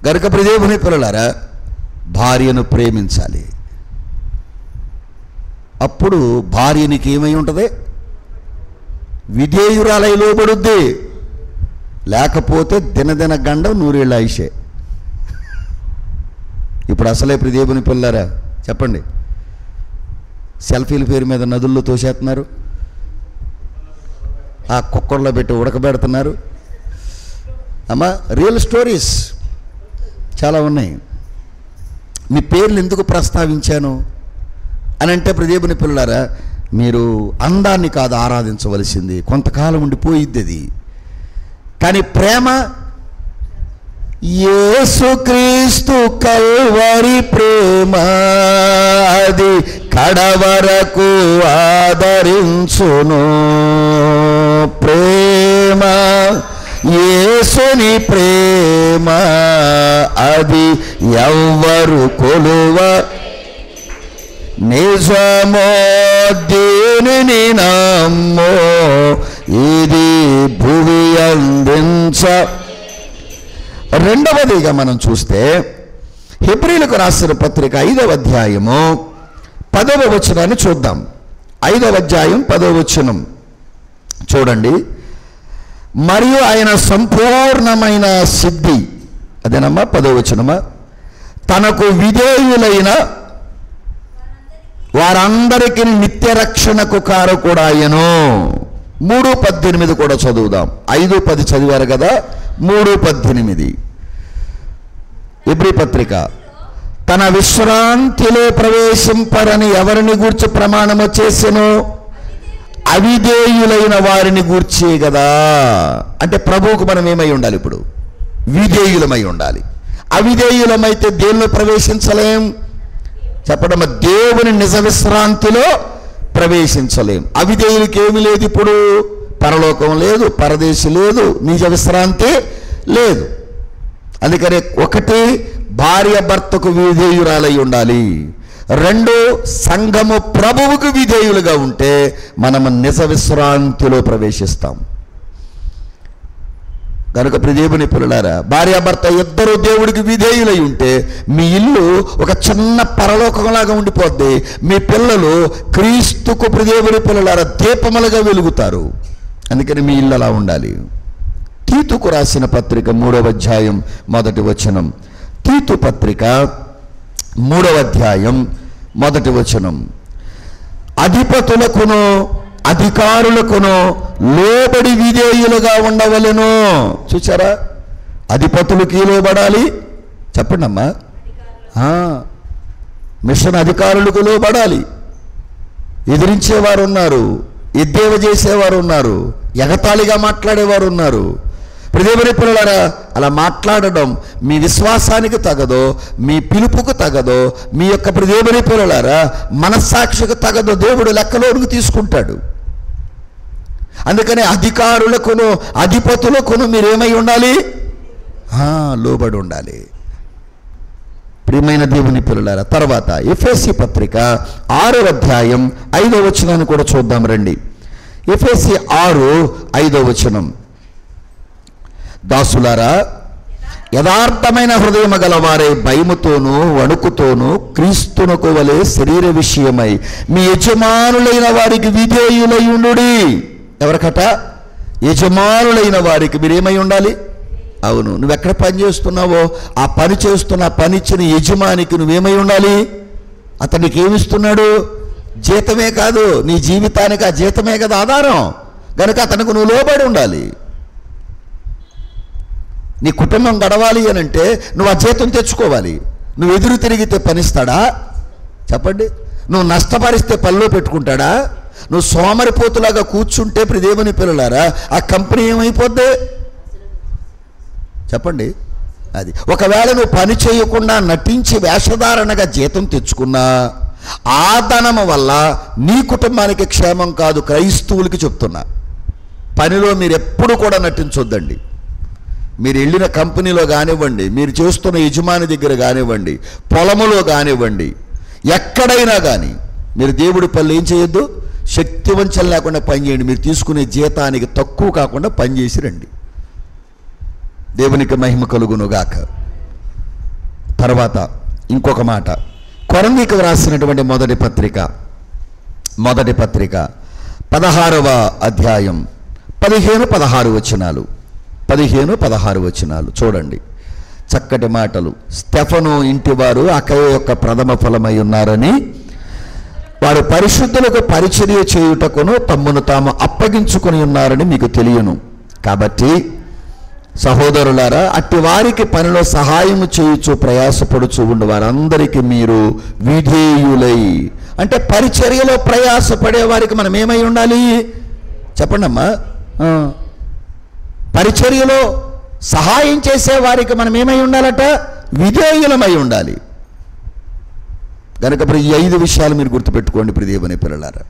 గనుక దేవుని పిల్లలారా, భార్యను ప్రేమించాలి. అప్పుడు భార్యనికి ఏమై ఉంటుంది? విధేయురాలై లోబడుద్ది. లేకపోతే దినదిన గండం నూరేళ్ళ ఆయుషే. ఇప్పుడు అసలే దేవుని పిల్లలారా చెప్పండి, సెల్ఫీల పేరు మీద నదుల్లో తోసేస్తున్నారు, ఆ కుక్కర్లో పెట్టి ఉడకబెడుతున్నారు. అమ్మా, రియల్ స్టోరీస్ చాలా ఉన్నాయి. మీ పేర్లు ఎందుకు ప్రస్తావించాను అని అంటే, దేవుని పిల్లలారా, మీరు అందాన్ని కాదు ఆరాధించవలసింది, కొంతకాలం ఉండిపోయిద్ది అది. కానీ ప్రేమ, యేసుక్రీస్తు కల్వరి ప్రేమ, అది కడవరకు ఆదరించును. ప్రేమ, యేసుని ప్రేమ, అది ఎవ్వరు కొలువ నిజమో దీనిని నమ్మో, ఇది భువి అందించ. రెండవదిగా మనం చూస్తే హెబ్రీలకు రాసిన పత్రిక 5వ అధ్యాయము 10వ వచనాన్ని చూద్దాం. 5వ అధ్యాయం 10వ వచనం చూడండి. మరియు ఆయన సంపూర్ణమైన సిద్ధి, అదేనమ్మా 10వ వచనమా, తనకు విధేయులైన వారందరికీ నిత్య రక్షణకు కారకుడాయను. 3:18 కూడా చదువుదాం. 5:10 చదివారు కదా, 3:18 హెబ్రీ పత్రిక. తన విశ్రాంతిలో ప్రవేశింపరని ఎవరిని గూర్చి ప్రమాణము చేసెను? అవిధేయులైన వారిని గూర్చే కదా. అంటే ప్రభువుకు మనం ఏమై ఉండాలి? ఇప్పుడు విధేయులమై ఉండాలి. అవిధేయులమైతే దేనిలో ప్రవేశించలేం? చెప్పడమ్మా, దేవుని నిజ విశ్రాంతిలో ప్రవేశించలేం. అవిధేయులకి ఏమి లేదు, ఇప్పుడు పరలోకం లేదు, పరదేశి లేదు, నిజ విశ్రాంతి లేదు. అందుకనే ఒకటి, భార్య భర్తకు విధేయురాలై ఉండాలి. రెండు, సంఘము ప్రభువుకు విధేయులుగా ఉంటే మనము నిజ విశ్రాంతిలో ప్రవేశిస్తాం. కనుక దేవుని పిల్లలారా, భార్యాభర్త ఇద్దరు దేవుడికి విధేయులై ఉంటే మీ ఇల్లు ఒక చిన్న పరలోకంలాగా ఉండిపోద్ది. మీ పిల్లలు క్రీస్తుకు దేవుని పిల్లలారా దీపములుగా వెలుగుతారు. అందుకని మీ ఇల్లు అలా ఉండాలి. తీతుకు రాసిన పత్రిక 3వ అధ్యాయం 1వ వచనం. తీతు పత్రిక 3వ అధ్యాయం 1వ వచనం. అధిపతులకును అధికారులకును లోబడి విధేయులుగా ఉండవలెను. చూచారా? అధిపతులకి లోబడాలి. చెప్పండి అమ్మా. మిషన్ అధికారులకు లోబడాలి. ఎదిరించేవారు ఉన్నారు, ఎద్దేవ చేసేవారు ఉన్నారు, ఎగతాళిగా మాట్లాడేవారు ఉన్నారు. దేవుని పిల్లలారా, అలా మాట్లాడడం మీ విశ్వాసానికి తగదో, మీ పిలుపుకు తగదో, మీ యొక్క దేవుని పిల్లలారా మనస్సాక్షికి తగదో దేవుడు లెక్కలోనికి తీసుకుంటాడు. అందుకని అధికారులకును అధిపతులకును మీరేమై ఉండాలి? లోబడి ఉండాలి. ప్రియమైన దేవుని పిల్లలారా, తర్వాత ఎఫెసీ పత్రిక 6వ అధ్యాయం 5వ వచనాన్ని కూడా చూద్దాం రండి. ఎఫెసీ 6:5 వచనం. దాసులారా, యథార్థమైన హృదయము గలవారే భయముతోనూ వణుకుతోనూ క్రీస్తునకు వలె శరీర విషయమై మీ యజమానులైన వారికి విధేయులై ఉండుడి. ఎవరికట? యజమానులైన వారికి మీరేమై ఉండాలి? అవును, నువ్వెక్కడ పని చేస్తున్నావో ఆ పని చేస్తున్న పనిచ్చిన యజమానికి నువ్వేమై ఉండాలి? అతనికి ఏమిస్తున్నాడు? జీతమే కాదు, నీ జీవితానికి ఆ జీతమే కదా ఆధారం. కనుక అతనికి నువ్వు లోబడి ఉండాలి. నీ కుటుంబం గడవాలి అని అంటే నువ్వు ఆ జీతం తెచ్చుకోవాలి. నువ్వు ఎదురు తిరిగితే పనిస్తాడా? చెప్పండి. నువ్వు నష్టపరిస్తే పనిలో పెట్టుకుంటాడా? నువ్వు సోమరిపోతులాగా కూర్చుంటే దేవుని పిల్లలారా ఆ కంపెనీ ఏమైపోద్ది? చెప్పండి. అది ఒకవేళ నువ్వు పని చేయకుండా నటించి వేషధారణగా జీతం తెచ్చుకున్నా ఆ ధనము వల్ల నీ కుటుంబానికి క్షేమం కాదు. క్రైస్తవులకి చెప్తున్నా, పనిలో మీరు ఎప్పుడు కూడా నటించొద్దండి. మీరు వెళ్ళిన కంపెనీలో కానివ్వండి, మీరు చేస్తున్న యజమాని దగ్గర కానివ్వండి, పొలములో కానివ్వండి, ఎక్కడైనా కానీ మీరు దేవుడి పనులు ఏం చేయొద్దు? శక్తివంచన లేకుండా పనిచేయండి. మీరు తీసుకునే జీతానికి తక్కువ కాకుండా పనిచేసి రండి. దేవునికి మహిమ కలుగునుగాక. తర్వాత ఇంకొక మాట, కొరింథీయులకు రాసినటువంటి మొదటి పత్రిక 16వ అధ్యాయం 15-16 వచనాలు. 15-16 వచనాలు చూడండి. చక్కటి మాటలు. స్టెఫను ఇంటివారు అకయ యొక్క ప్రథమ ఫలమై ఉన్నారని వారు పరిశుద్ధులకు పరిచర్య చేయుటకును తమ్మును తాము అప్పగించుకొని ఉన్నారని మీకు తెలియను. కాబట్టి సహోదరులారా, అట్టి వారికి పనిలో సహాయము చేయుచు ప్రయాసపడుచు ఉండు వారందరికీ మీరు విధేయులై. అంటే పరిచర్యలో ప్రయాసపడే వారికి మనం ఏమై ఉండాలి? చెప్పండి అమ్మా. పరిచర్యలో సహాయం చేసే వారికి మనం ఏమై ఉండాలట? విధేయులమై ఉండాలి. కనుక ఇప్పుడు ఈ 5 విషయాలు మీరు గుర్తుపెట్టుకోండి. ఇప్పుడు దేవుని పిల్లలారా,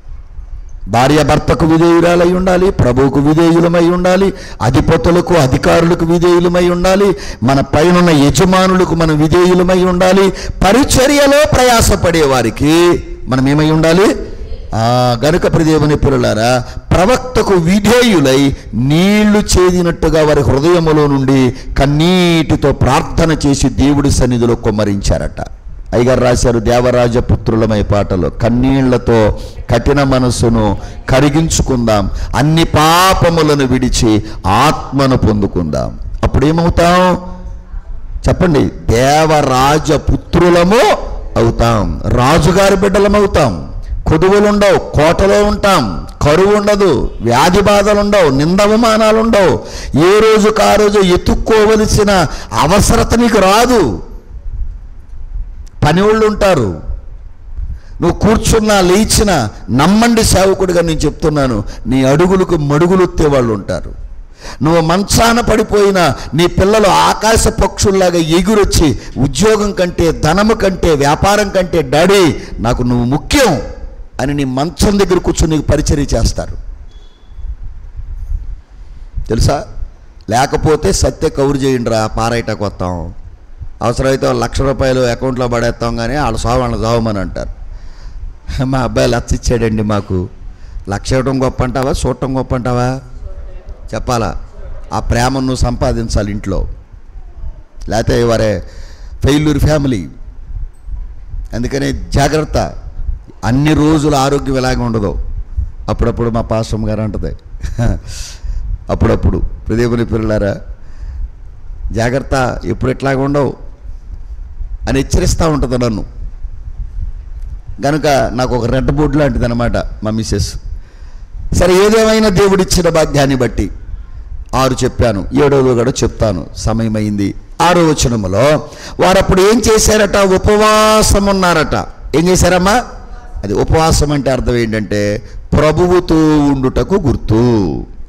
భార్య భర్తకు విధేయురాలై ఉండాలి, ప్రభువుకు విధేయులమై ఉండాలి, అధిపతులకు అధికారులకు విధేయులమై ఉండాలి, మన పైన యజమానులకు మనం విధేయులమై ఉండాలి, పరిచర్యలో ప్రయాసపడే వారికి మనం ఏమై ఉండాలి? గనుక దేవుని పిల్లలారా, ప్రవక్తకు విధేయులై నీళ్లు చేదినట్టుగా వారి హృదయములో నుండి కన్నీటితో ప్రార్థన చేసి దేవుడి సన్నిధిలో కుమ్మరించారట. అయ్యగారు రాశారు, దేవరాజ పుత్రులమై పాటలో, కన్నీళ్లతో కఠిన మనసును కరిగించుకుందాం, అన్ని పాపములను విడిచి ఆత్మను పొందుకుందాం. అప్పుడు ఏమవుతాం? చెప్పండి. దేవరాజ పుత్రులము అవుతాం, రాజుగారి బిడ్డలమవుతాం. కొదువులు ఉండవు, కోటలో ఉంటాం, కరువు ఉండదు, వ్యాధి బాధలు ఉండవు, నిందవమానాలు ఉండవు, ఏ రోజుకు ఆ రోజు ఎత్తుక్కోవలసిన అవసరత నీకు రాదు. పని వాళ్ళు ఉంటారు. నువ్వు కూర్చున్నా లేచినా నమ్మండి సేవకుడిగా నేను చెప్తున్నాను, నీ అడుగులకు మడుగులొత్తే వాళ్ళు ఉంటారు. నువ్వు మంచాన పడిపోయినా నీ పిల్లలు ఆకాశ పక్షుల్లాగా ఎగురొచ్చి ఉద్యోగం కంటే, ధనము కంటే, వ్యాపారం కంటే డాడీ నాకు నువ్వు ముఖ్యం అని నీ మంచం దగ్గర కూర్చొని నీకు పరిచర్య చేస్తారు తెలుసా. లేకపోతే సత్య కౌరు చేయండి రా, పారాయిటకు వస్తాం, అవసరమైతే ₹1,00,000 అకౌంట్లో పడేస్తాం కానీ వాళ్ళ వాళ్ళని చావమని అంటారు. మా అబ్బాయి లక్ష ఇచ్చాడండి మాకు. లక్ష ఇవ్వడం గొప్ప అంటావా, చూడటం గొప్ప అంటావా? చెప్పాలా? ఆ ప్రేమను నువ్వు సంపాదించాలి ఇంట్లో, లేకపోతే వారే ఫెయిల్యూర్ ఫ్యామిలీ. అందుకనే జాగ్రత్త. అన్ని రోజులు ఆరోగ్యం ఇలాగే ఉండదు. అప్పుడప్పుడు మా పాస్టమ్ గారు అంటది, అప్పుడప్పుడు దేవుని పిల్లలారా జాగ్రత్త, ఎప్పుడు ఇట్లాగా ఉండవు అని హెచ్చరిస్తూ ఉంటుంది నన్ను. కనుక నాకు ఒక రెడ్ బోర్డు లాంటిది అనమాట మా మిస్సెస్. సరే, ఏదేమైనా దేవుడిచ్చిన భాగ్యాన్ని బట్టి 6 చెప్పాను, 7వ కూడా చెప్తాను, సమయం అయింది. 6వ వచనములో వారు అప్పుడు ఏం చేశారట? ఉపవాసం ఉన్నారట. ఏం చేశారమ్మా? అది ఉపవాసం అంటే అర్థం ఏంటంటే ప్రభువుతో ఉండుటకు గుర్తు.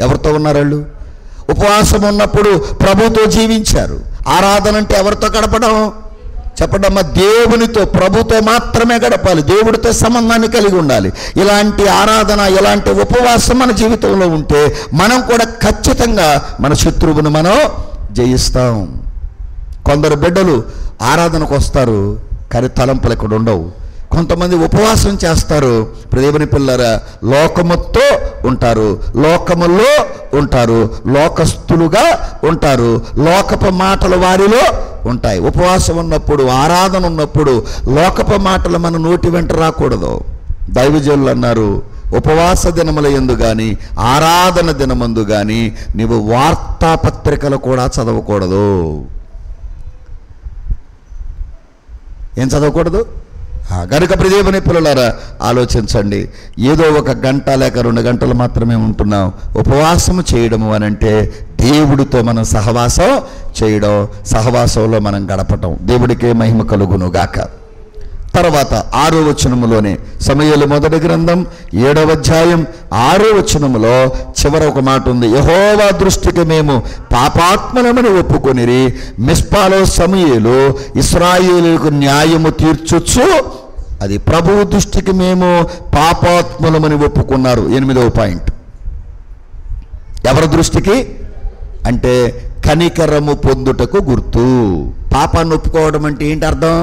ఎవరితో ఉన్నారు వాళ్ళు? ఉపవాసం ఉన్నప్పుడు ప్రభువుతో జీవించారు. ఆరాధన అంటే ఎవరితో గడపడం? చెప్పడమ్మా, దేవునితో, ప్రభుతో మాత్రమే గడపాలి, దేవుడితో సంబంధాన్ని కలిగి ఉండాలి. ఇలాంటి ఆరాధన, ఇలాంటి ఉపవాసం మన జీవితంలో ఉంటే మనం కూడా ఖచ్చితంగా మన శత్రువును మనం జయిస్తాం. కొందరు బిడ్డలు ఆరాధనకు వస్తారు కానీ తలంపులు ఇక్కడ ఉండవు. కొంతమంది ఉపవాసం చేస్తారు, దేవుని పిల్లరా లోకముతో ఉంటారు, లోకములో ఉంటారు, లోకస్తులుగా ఉంటారు, లోకపు మాటలు వారిలో ఉంటాయి. ఉపవాసం ఉన్నప్పుడు, ఆరాధన ఉన్నప్పుడు లోకపు మాటలు మన నోటి వెంట రాకూడదు. దైవజనులు అన్నారు, ఉపవాస దినముల యందు కానీ, ఆరాధన దినమందు కానీ నీవు వార్తాపత్రికలు కూడా చదవకూడదు. ఏం చదవకూడదు? గనుక దేవుని పిల్లలారా ఆలోచించండి. ఏదో 1 గంట లేక 2 గంటలు మాత్రమే ఉంటున్నాం. ఉపవాసము చేయడము అని అంటే దేవుడితో మనం సహవాసం చేయడం, సహవాసంలో మనం గడపటం. దేవుడికే మహిమ కలుగును గాక. తర్వాత 6వ వచనములోనే సమూయేలు మొదటి గ్రంథం 7వ అధ్యాయం 6వ వచనములో చివర ఒక మాట ఉంది. యెహోవా దృష్టికి మేము పాపాత్మలమని ఒప్పుకొనిరి, మిస్పాలో సమూయేలు ఇశ్రాయేలుకు న్యాయము తీర్చుచు, అది ప్రభువు దృష్టికి మేము పాపాత్ములమని ఒప్పుకున్నారు. 8వ పాయింట్. ఎవరి దృష్టికి అంటే కనికరము పొందుటకు గుర్తు. పాపాన్ని ఒప్పుకోవడం అంటే ఏంటి అర్థం?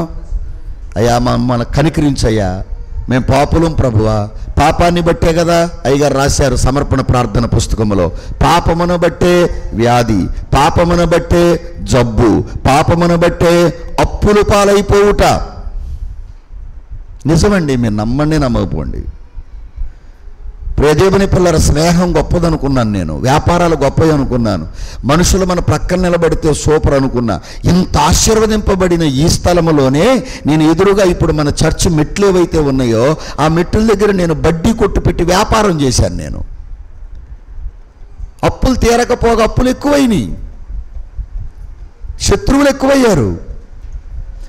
అయ్యా మన కనికరించయ్యా, మేము పాపులం ప్రభువా, పాపాన్ని బట్టే కదా అయ్యగారు రాశారు సమర్పణ ప్రార్థన పుస్తకంలో. పాపమును బట్టే వ్యాధి, పాపమును బట్టే జబ్బు, పాపమును బట్టే అప్పులు పాలైపోవుట. నిజమండి, మీరు నమ్మండి నమ్మకపోండి. దేవుని పిల్లల స్నేహం గొప్పదనుకున్నాను నేను, వ్యాపారాలు గొప్పవి అనుకున్నాను, మనుషులు మన ప్రక్కన నిలబడితే సూపర్ అనుకున్నా. ఇంత ఆశీర్వదింపబడిన ఈ స్థలములోనే నేను ఎదురుగా ఇప్పుడు మన చర్చి మెట్లు ఏవైతే ఉన్నాయో ఆ మెట్ల దగ్గర నేను బడ్డీ కొట్టు పెట్టి వ్యాపారం చేశాను. నేను అప్పులు తీరకపోగా అప్పులు ఎక్కువైనాయి, శత్రువులు ఎక్కువయ్యారు.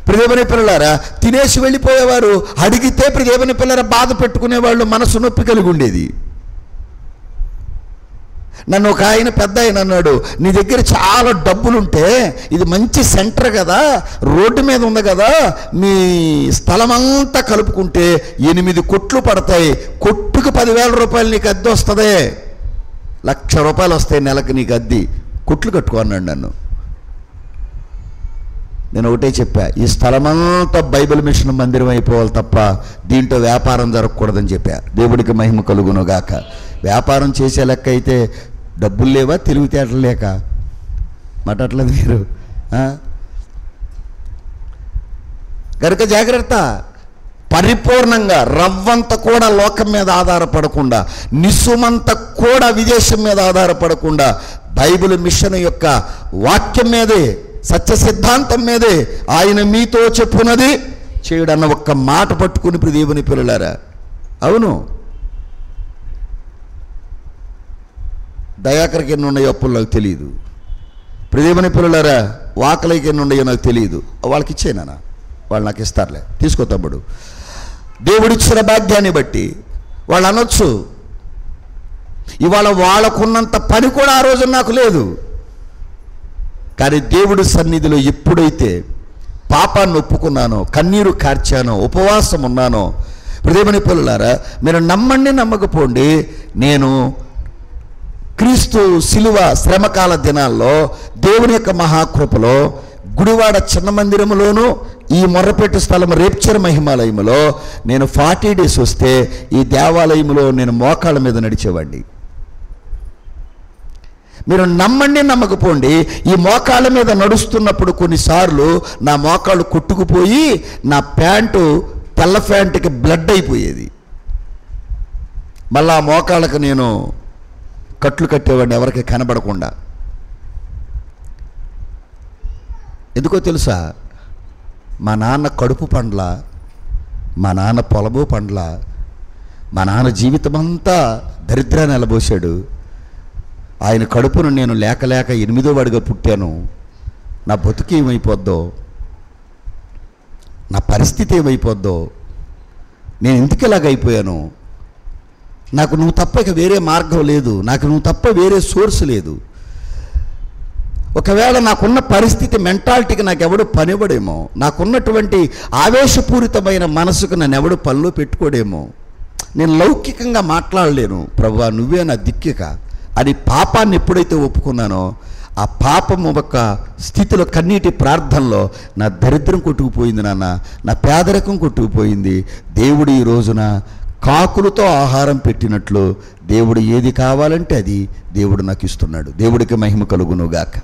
దేవుని పిల్లలారా తినేసి వెళ్ళిపోయేవారు, అడిగితే దేవుని పిల్లల బాధ పెట్టుకునేవాళ్ళు, మనసు నొప్పి కలిగి ఉండేది. నన్ను ఒక ఆయన పెద్ద ఆయన అన్నాడు, నీ దగ్గర చాలా డబ్బులుంటే ఇది మంచి సెంటర్ కదా, రోడ్డు మీద ఉంది కదా, మీ స్థలమంతా కలుపుకుంటే 8 కొట్లు పడతాయి, కొట్టుకు 10,000 రూపాయలు నీకు అద్దె వస్తుంది, ₹1,00,000 వస్తాయి నెలకు నీకు అద్దె, కొట్లు కట్టుకో అన్నాడు నన్ను. నేను ఒకటే చెప్పా, ఈ స్థలమంతా బైబిల్ మిషన్ మందిరం అయిపోవాలి తప్ప దీంట్లో వ్యాపారం జరగకూడదని చెప్పా. దేవుడికి మహిమ కలుగును గాక. వ్యాపారం చేసే లెక్క అయితే డబ్బులు లేవా, తెలివితేటలు లేక మాట్లాడలేదు మీరు. కనుక జాగ్రత్త. పరిపూర్ణంగా రవ్వంత కూడా లోకం మీద ఆధారపడకుండా, నిస్సుమంత కూడా విదేశం మీద ఆధారపడకుండా బైబిల్ మిషన్ యొక్క వాక్యం మీదే, సత్య సిద్ధాంతం మీదే ఆయన మీతో చెప్పున్నది చేయడన్న ఒక్క మాట పట్టుకుని దేవుని పిల్లలారా. అవును, దయాకర్కి ఎన్ని ఉన్నాయో అప్పులు నాకు తెలియదు, దేవుని పిల్లలారా వాకలకి ఎన్ని ఉన్నాయో నాకు తెలియదు. వాళ్ళకి ఇచ్చేనా, వాళ్ళు నాకు ఇస్తారులే, తీసుకో తమ్ముడు. దేవుడిచ్చిన భాగ్యాన్ని బట్టి వాళ్ళు అనొచ్చు, ఇవాళ వాళ్ళకున్నంత పని కూడా ఆ రోజు నాకు లేదు. కానీ దేవుడి సన్నిధిలో ఎప్పుడైతే పాపాన్ని ఒప్పుకున్నానో, కన్నీరు కార్చానో, ఉపవాసం ఉన్నానో, దేవుని పిల్లలారా, మీరు నమ్మండి నమ్మకపోండి, నేను క్రీస్తు శిలువ శ్రమకాల దినాల్లో దేవుని యొక్క మహాకృపలో గుడివాడ చిన్న మందిరములోను, ఈ మొర్రపెట్టు స్థలం రేప్చర్ మహిమాలయములో నేను 40 days వస్తే ఈ దేవాలయంలో నేను మోకాళ్ళ మీద నడిచేవాడిని. మీరు నమ్మండి నమ్మకపోండి, ఈ మోకాళ్ళ మీద నడుస్తున్నప్పుడు కొన్నిసార్లు నా మోకాళ్ళు కొట్టుకుపోయి నా ప్యాంటు, తెల్ల ప్యాంటుకి బ్లడ్ అయిపోయేది. మళ్ళీ ఆ మోకాళ్ళకు నేను కట్లు కట్టేవాడిని ఎవరికి కనబడకుండా. ఎందుకో తెలుసా? మా నాన్న కడుపు పండ్ల, మా నాన్న పొలబు పండ్ల, మా నాన్న జీవితం అంతా దరిద్రాన్ని ఎలబోసాడు. ఆయన కడుపును నేను లేక లేక 8వ వాడిగా పుట్టాను. నా బతుకు ఏమైపోద్దో, నా పరిస్థితి ఏమైపోద్దో, నేను ఎందుకు ఇలాగైపోయాను, నాకు నువ్వు తప్ప ఇక వేరే మార్గం లేదు, నాకు నువ్వు తప్ప వేరే సోర్స్ లేదు. ఒకవేళ నాకున్న పరిస్థితి మెంటాలిటీకి నాకెవడు పనివ్వడేమో, నాకున్నటువంటి ఆవేశపూరితమైన మనసుకు నన్ను ఎవడు పనిలో పెట్టుకోడేమో, నేను లౌకికంగా మాట్లాడలేను, ప్రభువా నువ్వే నా దిక్కిక అని పాపాన్ని ఎప్పుడైతే ఒప్పుకున్నానో, ఆ పాపము ఒక స్థితిలో కన్నీటి ప్రార్థనలో నా దరిద్రం కొట్టుకుపోయింది నాన్న, నా పేదరికం కొట్టుకుపోయింది. దేవుడు ఈ రోజున కాకులతో ఆహారం పెట్టినట్లు దేవుడు ఏది కావాలంటే అది దేవుడు నాకు ఇస్తున్నాడు. దేవుడికి మహిమ కలుగునుగాక.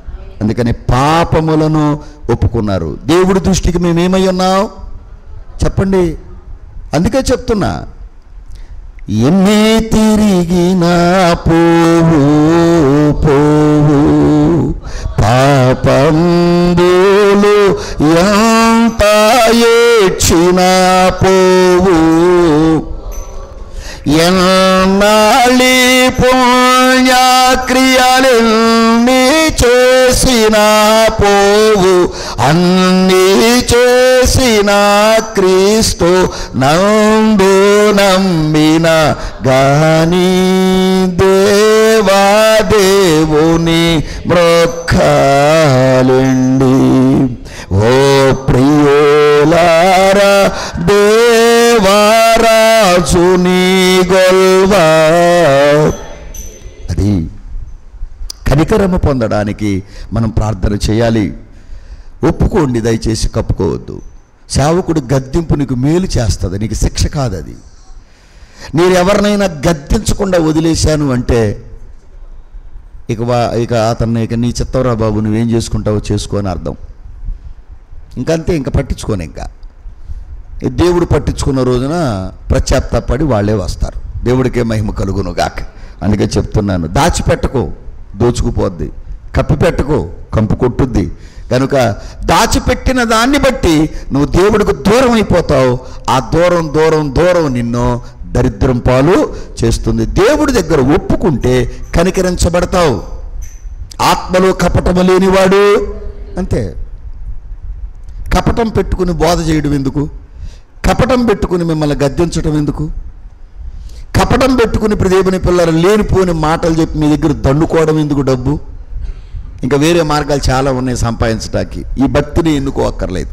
అందుకని పాపములను ఒప్పుకున్నారు. దేవుడి దృష్టికి మేమేమై ఉన్నాం చెప్పండి? అందుకే చెప్తున్నా, ఎన్ని తిరిగినా పోవు పోవు పాపంబులు ఎంత ఏడ్చినా పోవు, ఎన్నాళ్ళి పుణ్యక్రియలెన్ని చేసినా పోవు, అన్నీ చేసిన క్రీస్తు నందు నమ్మిన గాని దేవాదేవుని మ్రొక్కాలండి. ఓ ప్రియులారా, దేవరాజుని గొల్వా, అది కనికరము పొందడానికి మనం ప్రార్థన చేయాలి. ఒప్పుకోండి, దయచేసి కప్పుకోవద్దు. సేవకుడు గద్దింపు నీకు మేలు చేస్తుంది, నీకు శిక్ష కాదు అది. నేను ఎవరినైనా గద్దించకుండా వదిలేశాను అంటే ఇక అతన్ని నీ చిత్తవరా బాబు నువ్వేం చేసుకుంటావో చేసుకో అని అర్థం. ఇంకంతే, ఇంకా పట్టించుకోను. ఇంకా దేవుడు పట్టించుకున్న రోజున ప్రత్యాప్తపడి వాళ్ళే వస్తారు. దేవుడికే మహిమ కలుగును గాక. అందుకే చెప్తున్నాను, దాచిపెట్టకో దోచుకుపోద్ది, కప్పిపెట్టకో కంపు కొట్టుద్ది. కనుక దాచిపెట్టిన దాన్ని బట్టి నువ్వు దేవుడికి దూరం అయిపోతావు. ఆ దూరం దూరం దూరం నిన్ను దరిద్రం పాలు చేస్తుంది. దేవుడి దగ్గర ఒప్పుకుంటే కనికరించబడతావు. ఆత్మలో కపటము లేనివాడు అంతే. కపటం పెట్టుకుని బోధ చేయడం ఎందుకు? కపటం పెట్టుకుని మిమ్మల్ని గద్దించడం ఎందుకు? కపటం పెట్టుకుని దేవుని పిల్లలు లేనిపోని మాటలు చెప్పి మీ దగ్గర దండుకోవడం ఎందుకు? డబ్బు ఇంకా వేరే మార్గాలు చాలా ఉన్నాయి సంపాదించడానికి. ఈ భక్తిని ఎన్నుకోక్కర్లేదు.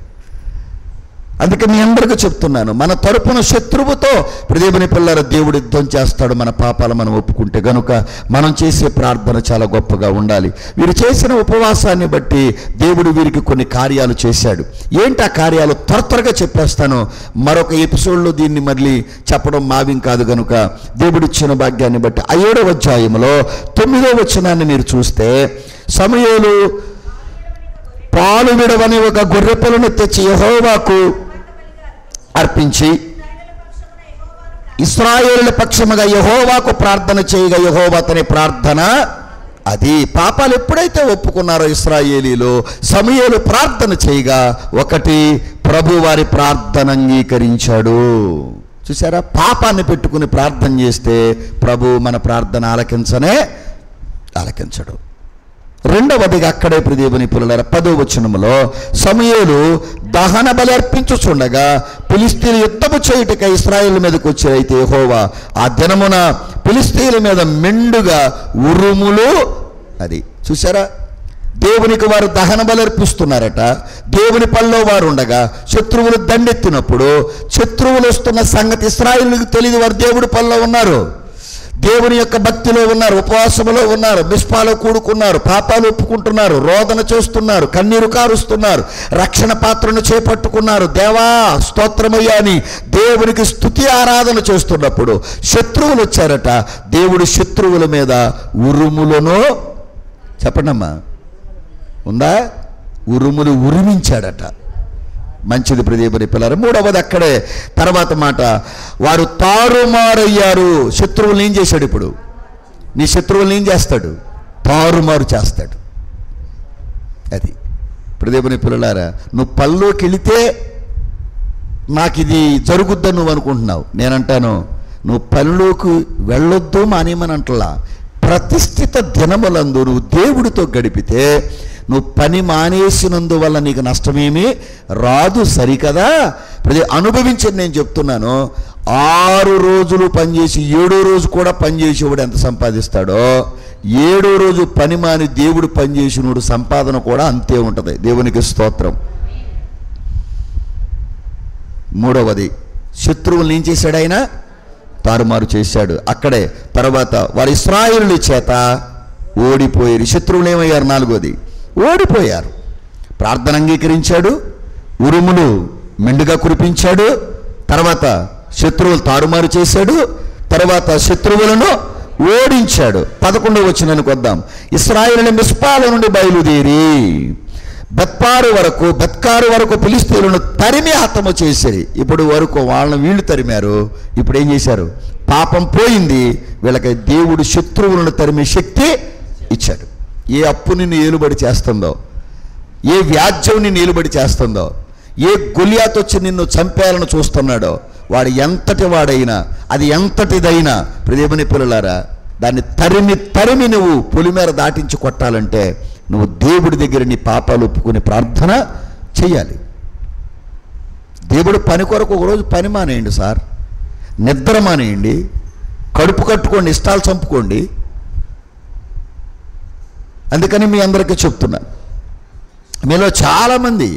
అందుకే మీ అందరికీ చెప్తున్నాను, మన తరపున శత్రువుతో దేవుని పిల్లల దేవుడు యుద్ధం చేస్తాడు మన పాపాలు మనం ఒప్పుకుంటే. గనుక మనం చేసే ప్రార్థన చాలా గొప్పగా ఉండాలి. వీరు చేసిన ఉపవాసాన్ని బట్టి దేవుడు వీరికి కొన్ని కార్యాలు చేశాడు. ఏంటి ఆ కార్యాలు? త్వరగా చెప్పేస్తాను. మరొక ఎపిసోడ్లో దీన్ని మళ్ళీ చెప్పడం మావిం కాదు. గనుక దేవుడిచ్చిన భాగ్యాన్ని బట్టి 7వ అధ్యాయంలో 9వ వచనాన్ని మీరు చూస్తే, సమూయేలు పాలు విడవని ఒక గొర్రెపిల్లను తెచ్చి యెహోవాకు అర్పించి ఇశ్రాయేలుల పక్షముగా యెహోవాకు ప్రార్థన చేయగా యెహోవా అతని ప్రార్థన అది. పాపాలు ఎప్పుడైతే ఒప్పుకున్నారో ఇశ్రాయేలీలు, సమూయేలు ప్రార్థన చేయగా ఒకటి ప్రభు వారి ప్రార్థన అంగీకరించాడు. చూసారా? పాపాన్ని పెట్టుకుని ప్రార్థన చేస్తే ప్రభు మన ప్రార్థన ఆలకించడు. రెండవదిగా అక్కడే ప్రియదేవుని పిల్లలారా 10వ వచనములో సమూయేలు దహన బలి అర్పించుచుండగా ఫిలిష్తీయులు యుద్ధము చేయుటకై ఇశ్రాయేలు మీదకి వచ్చారైతే యెహోవా ఆ దినమున ఫిలిష్తీయుల మీద మెండుగా ఉరుములు, అది చూసారా, దేవునికి వారు దహన బలి అర్పిస్తున్నారట. దేవుని పనిలో వారు ఉండగా శత్రువులు దండెత్తినప్పుడు శత్రువులు వస్తున్న సంగతి ఇశ్రాయేలుకు తెలియదు. వారు దేవుడి పనిలో ఉన్నారు, దేవుని యొక్క భక్తిలో ఉన్నారు, ఉపవాసములో ఉన్నారు, మిస్పాలో కూడుకున్నారు, పాపాలు ఒప్పుకుంటున్నారు, రోదన చేస్తున్నారు, కన్నీరు కారుస్తున్నారు, రక్షణ పాత్రను చేపట్టుకున్నారు. దేవా స్తోత్రమయ్యా అని దేవునికి స్తుతి ఆరాధన చేస్తున్నప్పుడు శత్రువులు వచ్చారట. దేవుడు శత్రువుల మీద ఉరుములను, చెప్పండమ్మా, ఉందా, ఉరుములు ఉరిమించాడట. మంచిది ప్రియదేవుని పిల్లలు. మూడవది అక్కడే తర్వాత మాట, వారు తారుమారయ్యారు. శత్రువులు ఏం చేశాడు? ఇప్పుడు నీ శత్రువులు ఏం చేస్తాడు? తారుమారు చేస్తాడు. అది ప్రియదేవుని పిల్లలారా, నువ్వు పల్లోకి వెళితే నాకు ఇది జరుగుద్దని నువ్వు అనుకుంటున్నావు. నేనంటాను, నువ్వు పనిలోకి వెళ్ళొద్దు మానేమని అంటలా. ప్రతిష్ఠిత దినములందు నువ్వు దేవుడితో గడిపితే నువ్వు పని మానేసినందువల్ల నీకు నష్టమేమీ రాదు, సరికదా? అనుభవించని నేను చెప్తున్నాను. 6 రోజులు పనిచేసి 7వ రోజు కూడా పనిచేసేవాడు ఎంత సంపాదిస్తాడో, 7వ రోజు పని మాని దేవుడు పనిచేసినోడు సంపాదన కూడా అంతే ఉంటుంది. దేవునికి స్తోత్రం. మూడవది, శత్రువులను ఏం చేశాడు? ఆయన తారుమారు చేశాడు. అక్కడే తర్వాత వారి ఇశ్రాయేలుల చేత ఓడిపోయారు. శత్రువులు ఏమయ్యారు? 4వది, ఓడిపోయారు. ప్రార్థన అంగీకరించాడు, ఉరుములు మెండుగా కురిపించాడు, తర్వాత శత్రువులు తారుమారు చేశాడు, తర్వాత శత్రువులను ఓడించాడు. 11వ వచనానికి వద్దాం. ఇశ్రాయేలు మిస్పాల నుండి బయలుదేరి బత్కారు వరకు ఫిలిష్తీయులను తరిమి హతము చేశారు. ఇప్పుడు వరకు వాళ్ళని వీళ్ళు తరిమారు. ఇప్పుడు ఏం చేశారు? పాపం పోయింది వీళ్ళకి. దేవుడు శత్రువులను తరిమే శక్తి ఇచ్చాడు. ఏ అప్పు నిన్ను ఏలుబడి చేస్తుందో, ఏ వ్యాజ్యం నిన్ను ఏలుబడి చేస్తుందో, ఏ గొలియాత్ వచ్చి నిన్ను చంపేయాలని చూస్తున్నాడో, వాడు ఎంతటి వాడైనా, అది ఎంతటిదైనా ప్రియదేవుని పిల్లలారా, దాన్ని తరిమి నువ్వు పొలిమేర దాటించి కొట్టాలంటే నువ్వు దేవుడి దగ్గర నీ పాపాలు ఒప్పుకుని ప్రార్థన చేయాలి. దేవుడు పని కొరకు ఒకరోజు పని మానేయండి సార్, నిద్ర మానేయండి, కడుపు కట్టుకోండి, ఇష్టాలు చంపుకోండి. అందుకని మీ అందరికీ చెప్తున్నాను, మీలో చాలామంది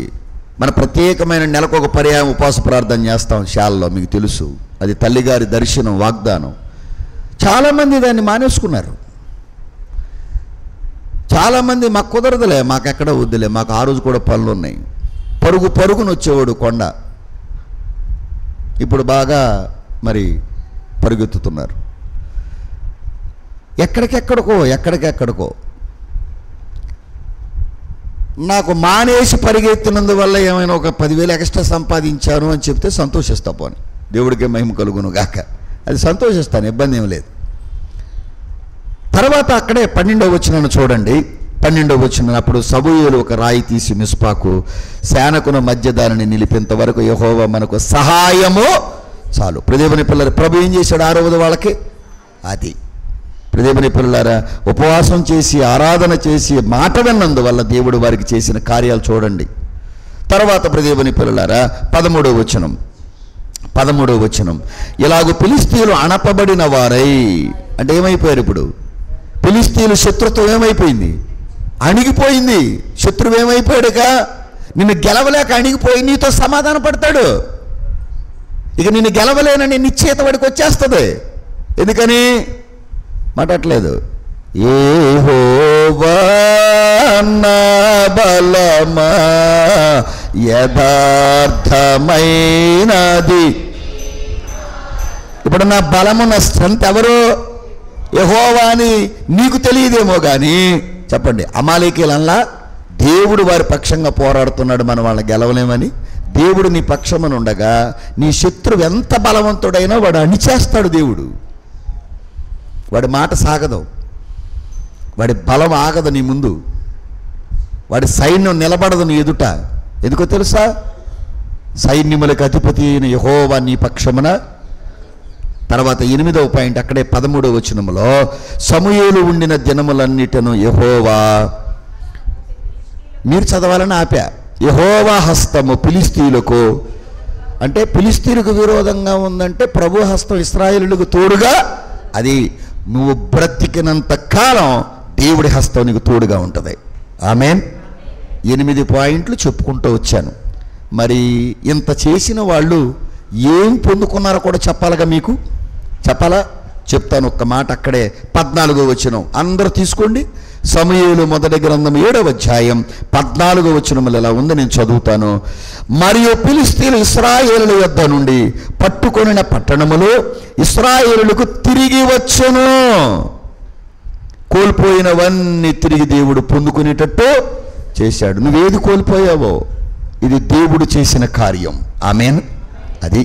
మన ప్రత్యేకమైన నెలకు ఒక పర్యాయం ఉపవాస ప్రార్థన చేస్తాం శాలలో, మీకు తెలుసు. అది తల్లిగారి దర్శనం, వాగ్దానం. చాలామంది దాన్ని మానేసుకున్నారు. చాలామంది మాకు కుదరదులే, మాకెక్కడ వద్దులే, మాకు ఆ రోజు కూడా పనులు ఉన్నాయి. పరుగును వచ్చేవాడు కొండ, ఇప్పుడు బాగా మరి పరుగెత్తుతున్నారు. ఎక్కడికెక్కడికో. నాకు మానేసి పరిగెత్తినందువల్ల ఏమైనా ఒక 10,000 ఎక్స్ట్రా సంపాదించాను అని చెప్తే సంతోషిస్తా. పోని దేవుడికే మహిమ కలుగును గాక, అది సంతోషిస్తాను, ఇబ్బంది ఏం లేదు. తర్వాత అక్కడే 12వ వచనం చూడండి. 12వ వచనం, అప్పుడు సమూయేలు ఒక రాయి తీసి మిస్పాకు సేనకును మధ్య దానిని నిలిపేంత వరకు యెహోవా మనకు సహాయము చాలు. ప్రియదేవుని పిల్లలు, ప్రభు ఏం చేశాడు 6వది వాళ్ళకి? అది ప్రియదేవుని పిల్లలారా, ఉపవాసం చేసి ఆరాధన చేసి మాట విన్నందువల్ల దేవుడు వారికి చేసిన కార్యాలు చూడండి. తర్వాత ప్రియదేవుని పిల్లలారా 13వ వచనం, ఇలాగూ ఫిలిష్తీయులు అణపబడిన వారై, అంటే ఏమైపోయారు? ఇప్పుడు ఫిలిష్తీయులు శత్రుత్వం ఏమైపోయింది? అణిగిపోయింది. శత్రువు ఏమైపోయాడుక? నిన్ను గెలవలేక అణిగిపోయి నీతో సమాధాన పడతాడు. ఇక నిన్ను గెలవలేనని నిశ్చేత వాడికి వచ్చేస్తుంది. ఎందుకని మాట్లాడలేదు? యెహోవా నా బలమా యథార్థమైనది. ఇప్పుడు నా బలము, నా స్ట్రెంత్ ఎవరు? యెహోవా అని నీకు తెలియదేమో కానీ చెప్పండి, అమాలేకీలల్లా దేవుడు వారి పక్షంగా పోరాడుతున్నాడు, మనం వాళ్ళని గెలవలేమని. దేవుడు నీ పక్షమని ఉండగా నీ శత్రువు ఎంత బలవంతుడైనా వాడు అణిచేస్తాడు. దేవుడు వాడి మాట సాగదు, వాడి బలం ఆగదు నీ ముందు, వాడి సైన్యం నిలబడదు నీ ఎదుట. ఎందుకో తెలుసా? సైన్యములకు అధిపతి అయిన యెహోవా నీ పక్షమున. తర్వాత 8వ పాయింట్ అక్కడే 13వ వచనములో, సమూయేలు ఉండిన దినములన్నిటను యెహోవా మీరు చదవాలని ఆపా. యెహోవా హస్తము ఫిలిష్తీయులకు, అంటే ఫిలిష్తీయులకు విరోధంగా ఉందంటే ప్రభు హస్తం ఇశ్రాయేలులకు తోడుగా, అది నువ్వు బ్రతికినంత కాలం దేవుడి హస్తం నీకు తోడుగా ఉంటుంది. ఆమేన్. 8 పాయింట్లు చెప్పుకుంటూ వచ్చాను. మరి ఇంత చేసిన వాళ్ళు ఏం పొందుకున్నారో కూడా చెప్పాలిగా, మీకు చెప్పాలా? చెప్తాను ఒక్క మాట. అక్కడే 14వ వచనం అందరూ తీసుకోండి. సమూయేలు మొదటి గ్రంథం 7వ అధ్యాయం 14వ వచనం ఇలా ఉంది, నేను చదువుతాను. మరియు ఫిలిష్తీయులు ఇశ్రాయేలుల యొద్ద నుండి పట్టుకొనిన పట్టణములు ఇశ్రాయేలులకు తిరిగి వచ్చెను. కోల్పోయినవన్నీ తిరిగి దేవుడు పొందుకునేటట్టు చేశాడు. నువ్వేది కోల్పోయావో ఇది దేవుడు చేసిన కార్యం. ఆమేన్. అది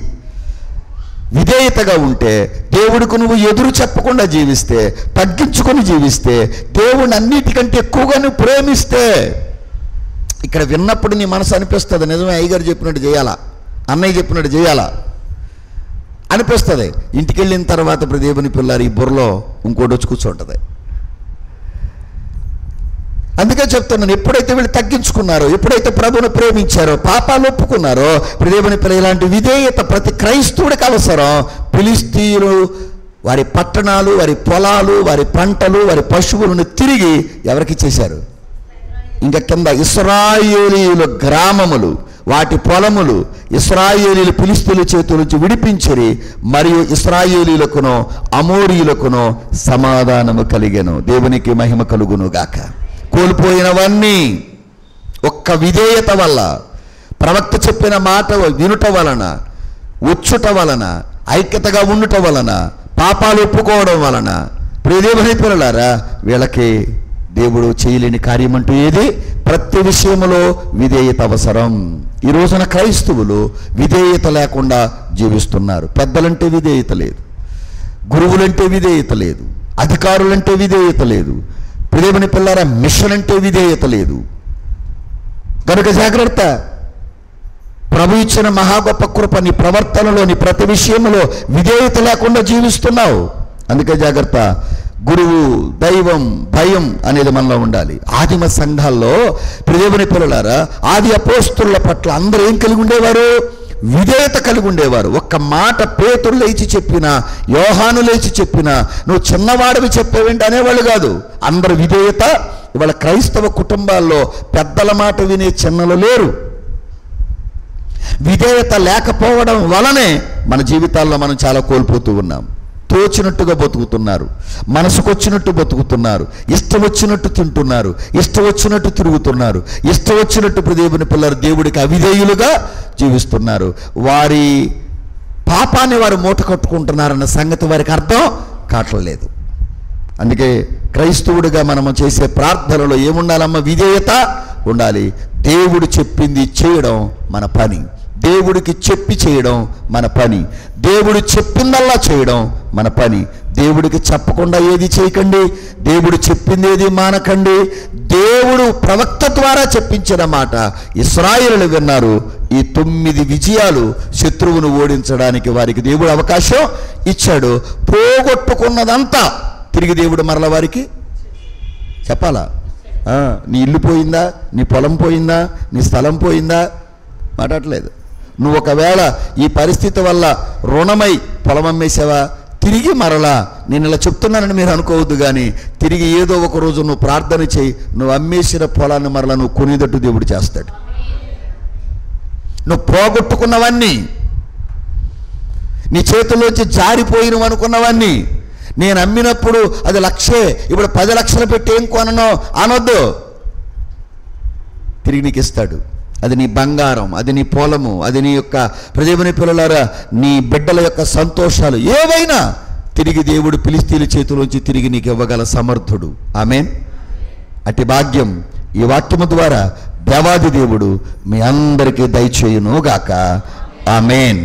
విధేయతగా ఉంటే, దేవుడికి నువ్వు ఎదురు చెప్పకుండా జీవిస్తే, తగ్గించుకొని జీవిస్తే, దేవుడిని అన్నిటికంటే ఎక్కువగా నువ్వు ప్రేమిస్తే, ఇక్కడ విన్నప్పుడు నీ మనసు అనిపిస్తుంది, నిజమే అయ్యగారు చెప్పినట్టు చేయాలా, అన్నయ్య చెప్పినట్టు చేయాలా అనిపిస్తుంది. ఇంటికి వెళ్ళిన తర్వాత ఇప్పుడు దేవుని పిల్లారు ఈ బుర్రలో ఇంకోటి వచ్చి కూర్చుంటుంది. అందుకే చెప్తున్నాను, ఎప్పుడైతే వీళ్ళు తగ్గించుకున్నారో, ఎప్పుడైతే ప్రభువును ప్రేమించారో, పాపాలు ఒప్పుకున్నారో, దేవుని పిల్ల ఇలాంటి విధేయత ప్రతి క్రైస్తవుడికి అవసరం. ఫిలిష్తీయులు వారి పట్టణాలు, వారి పొలాలు, వారి పంటలు, వారి పశువులను తిరిగి ఎవరికి చేశారు? ఇంకా కింద ఇశ్రాయేలీయుల గ్రామములు, వాటి పొలములు ఇశ్రాయేలీయులు ఫిలిష్తీయుల చేతుల నుంచి విడిపించిరి. మరియు ఇశ్రాయేలీయులకును అమోరీయులకును సమాధానము కలిగెను. దేవునికి మహిమ కలుగును గాక. కోల్పోయినవన్నీ ఒక్క విధేయత వల్ల, ప్రవక్త చెప్పిన మాట వినుట వలన, వచ్చుట వలన, ఐక్యతగా ఉండుట వలన, పాపాలు ఒప్పుకోవడం వలన, ప్రియదేవుని పిల్లలారా, వీళ్ళకి దేవుడు చేయలేని కార్యం అంటూ ఏది? ప్రతి విషయంలో విధేయత అవసరం. ఈ రోజున క్రైస్తవులు విధేయత లేకుండా జీవిస్తున్నారు. పెద్దలంటే విధేయత లేదు, గురువులంటే విధేయత లేదు, అధికారులంటే విధేయత లేదు, దేవుని పిల్లారా మిషన్ అంటే విధేయత లేదు. కనుక జాగ్రత్త. ప్రభు ఇచ్చిన మహా గొప్ప కృప నీ ప్రవర్తనలోని ప్రతి విషయంలో విధేయత లేకుండా జీవిస్తున్నావు. అందుకే జాగ్రత్త. గురువు, దైవం, భయం అనేది మనలో ఉండాలి. ఆదిమ సంఘాల్లో దేవుని పిల్లలారా, ఆది అపోస్తుల పట్ల అందరూ ఏం కలిగి ఉండేవారు? విధేయత కలిగి ఉండేవారు. ఒక్క మాట పేతురు లేచి చెప్పినా, యోహాను లేచి చెప్పినా, నువ్వు చిన్నవాడివి చెప్పేవేంటి అనేవాళ్ళు కాదు. అందరు విధేయత. ఇవాళ క్రైస్తవ కుటుంబాల్లో పెద్దల మాట వినే చిన్నలు లేరు. విధేయత లేకపోవడం వలనే మన జీవితాల్లో మనం చాలా కోల్పోతూ ఉన్నాం. తోచినట్టుగా బతుకుతున్నారు, మనసుకొచ్చినట్టు బతుకుతున్నారు, ఇష్టం వచ్చినట్టు తింటున్నారు, ఇష్టం వచ్చినట్టు తిరుగుతున్నారు, ఇష్టం వచ్చినట్టు దేవుని పిల్లలు దేవుడికి అవిధేయులుగా జీవిస్తున్నారు. వారి పాపాన్ని వారు మూట కట్టుకుంటున్నారన్న సంగతి వారికి అర్థం కావట్లేదు. అందుకే క్రైస్తవుడిగా మనము చేసే ప్రార్థనలో ఏముండాలమ్మ? విధేయత ఉండాలి. దేవుడు చెప్పింది చేయడం మన పని, దేవుడికి చెప్పి చేయడం మన పని, దేవుడు చెప్పిందల్లా చేయడం మన పని. దేవుడికి చెప్పకుండా ఏది చేయకండి, దేవుడు చెప్పింది ఏది మానకండి. దేవుడు ప్రవక్త ద్వారా చెప్పించిన మాట ఇశ్రాయేలులు విన్నారు. ఈ 9 విజయాలు శత్రువును ఓడించడానికి వారికి దేవుడు అవకాశం ఇచ్చాడు. పోగొట్టుకున్నదంతా తిరిగి దేవుడు మరల వారికి చెప్పాలా? నీ ఇల్లు పోయిందా, నీ పొలం పోయిందా, నీ స్థలం పోయిందా మాట్లాడలేదు. నువ్వు ఒకవేళ ఈ పరిస్థితి వల్ల రుణమై పొలం అమ్మేసావా, తిరిగి మరలా, నేను ఇలా చెప్తున్నానని మీరు అనుకోవద్దు, కానీ తిరిగి ఏదో ఒక రోజు నువ్వు ప్రార్థన చేయి, నువ్వు అమ్మేసిన పొలాన్ని మరలా నువ్వు కొనేటట్టు దేవుడు చేస్తాడు. నువ్వు పోగొట్టుకున్నవన్నీ, నీ చేతుల్లోంచి జారిపోయినవి అనుకున్నవన్నీ, నేను అమ్మినప్పుడు అది 1,00,000, ఇప్పుడు 10 లక్షలు పెట్టి ఏం కొనను అనొద్దు. తిరిగి నీకు ఇస్తాడు. అది నీ బంగారం, అది నీ పొలము, అది నీ యొక్క దేవుని పిల్లలారా నీ బిడ్డల యొక్క సంతోషాలు ఏవైనా తిరిగి దేవుడు ఫిలిష్తీయుల చేతిలోంచి తిరిగి నీకు ఇవ్వగల సమర్థుడు. ఆమేన్. అట్టి భాగ్యం ఈ వాక్యము ద్వారా దేవాది దేవుడు మీ అందరికీ దయచేయును గాక. ఆమేన్.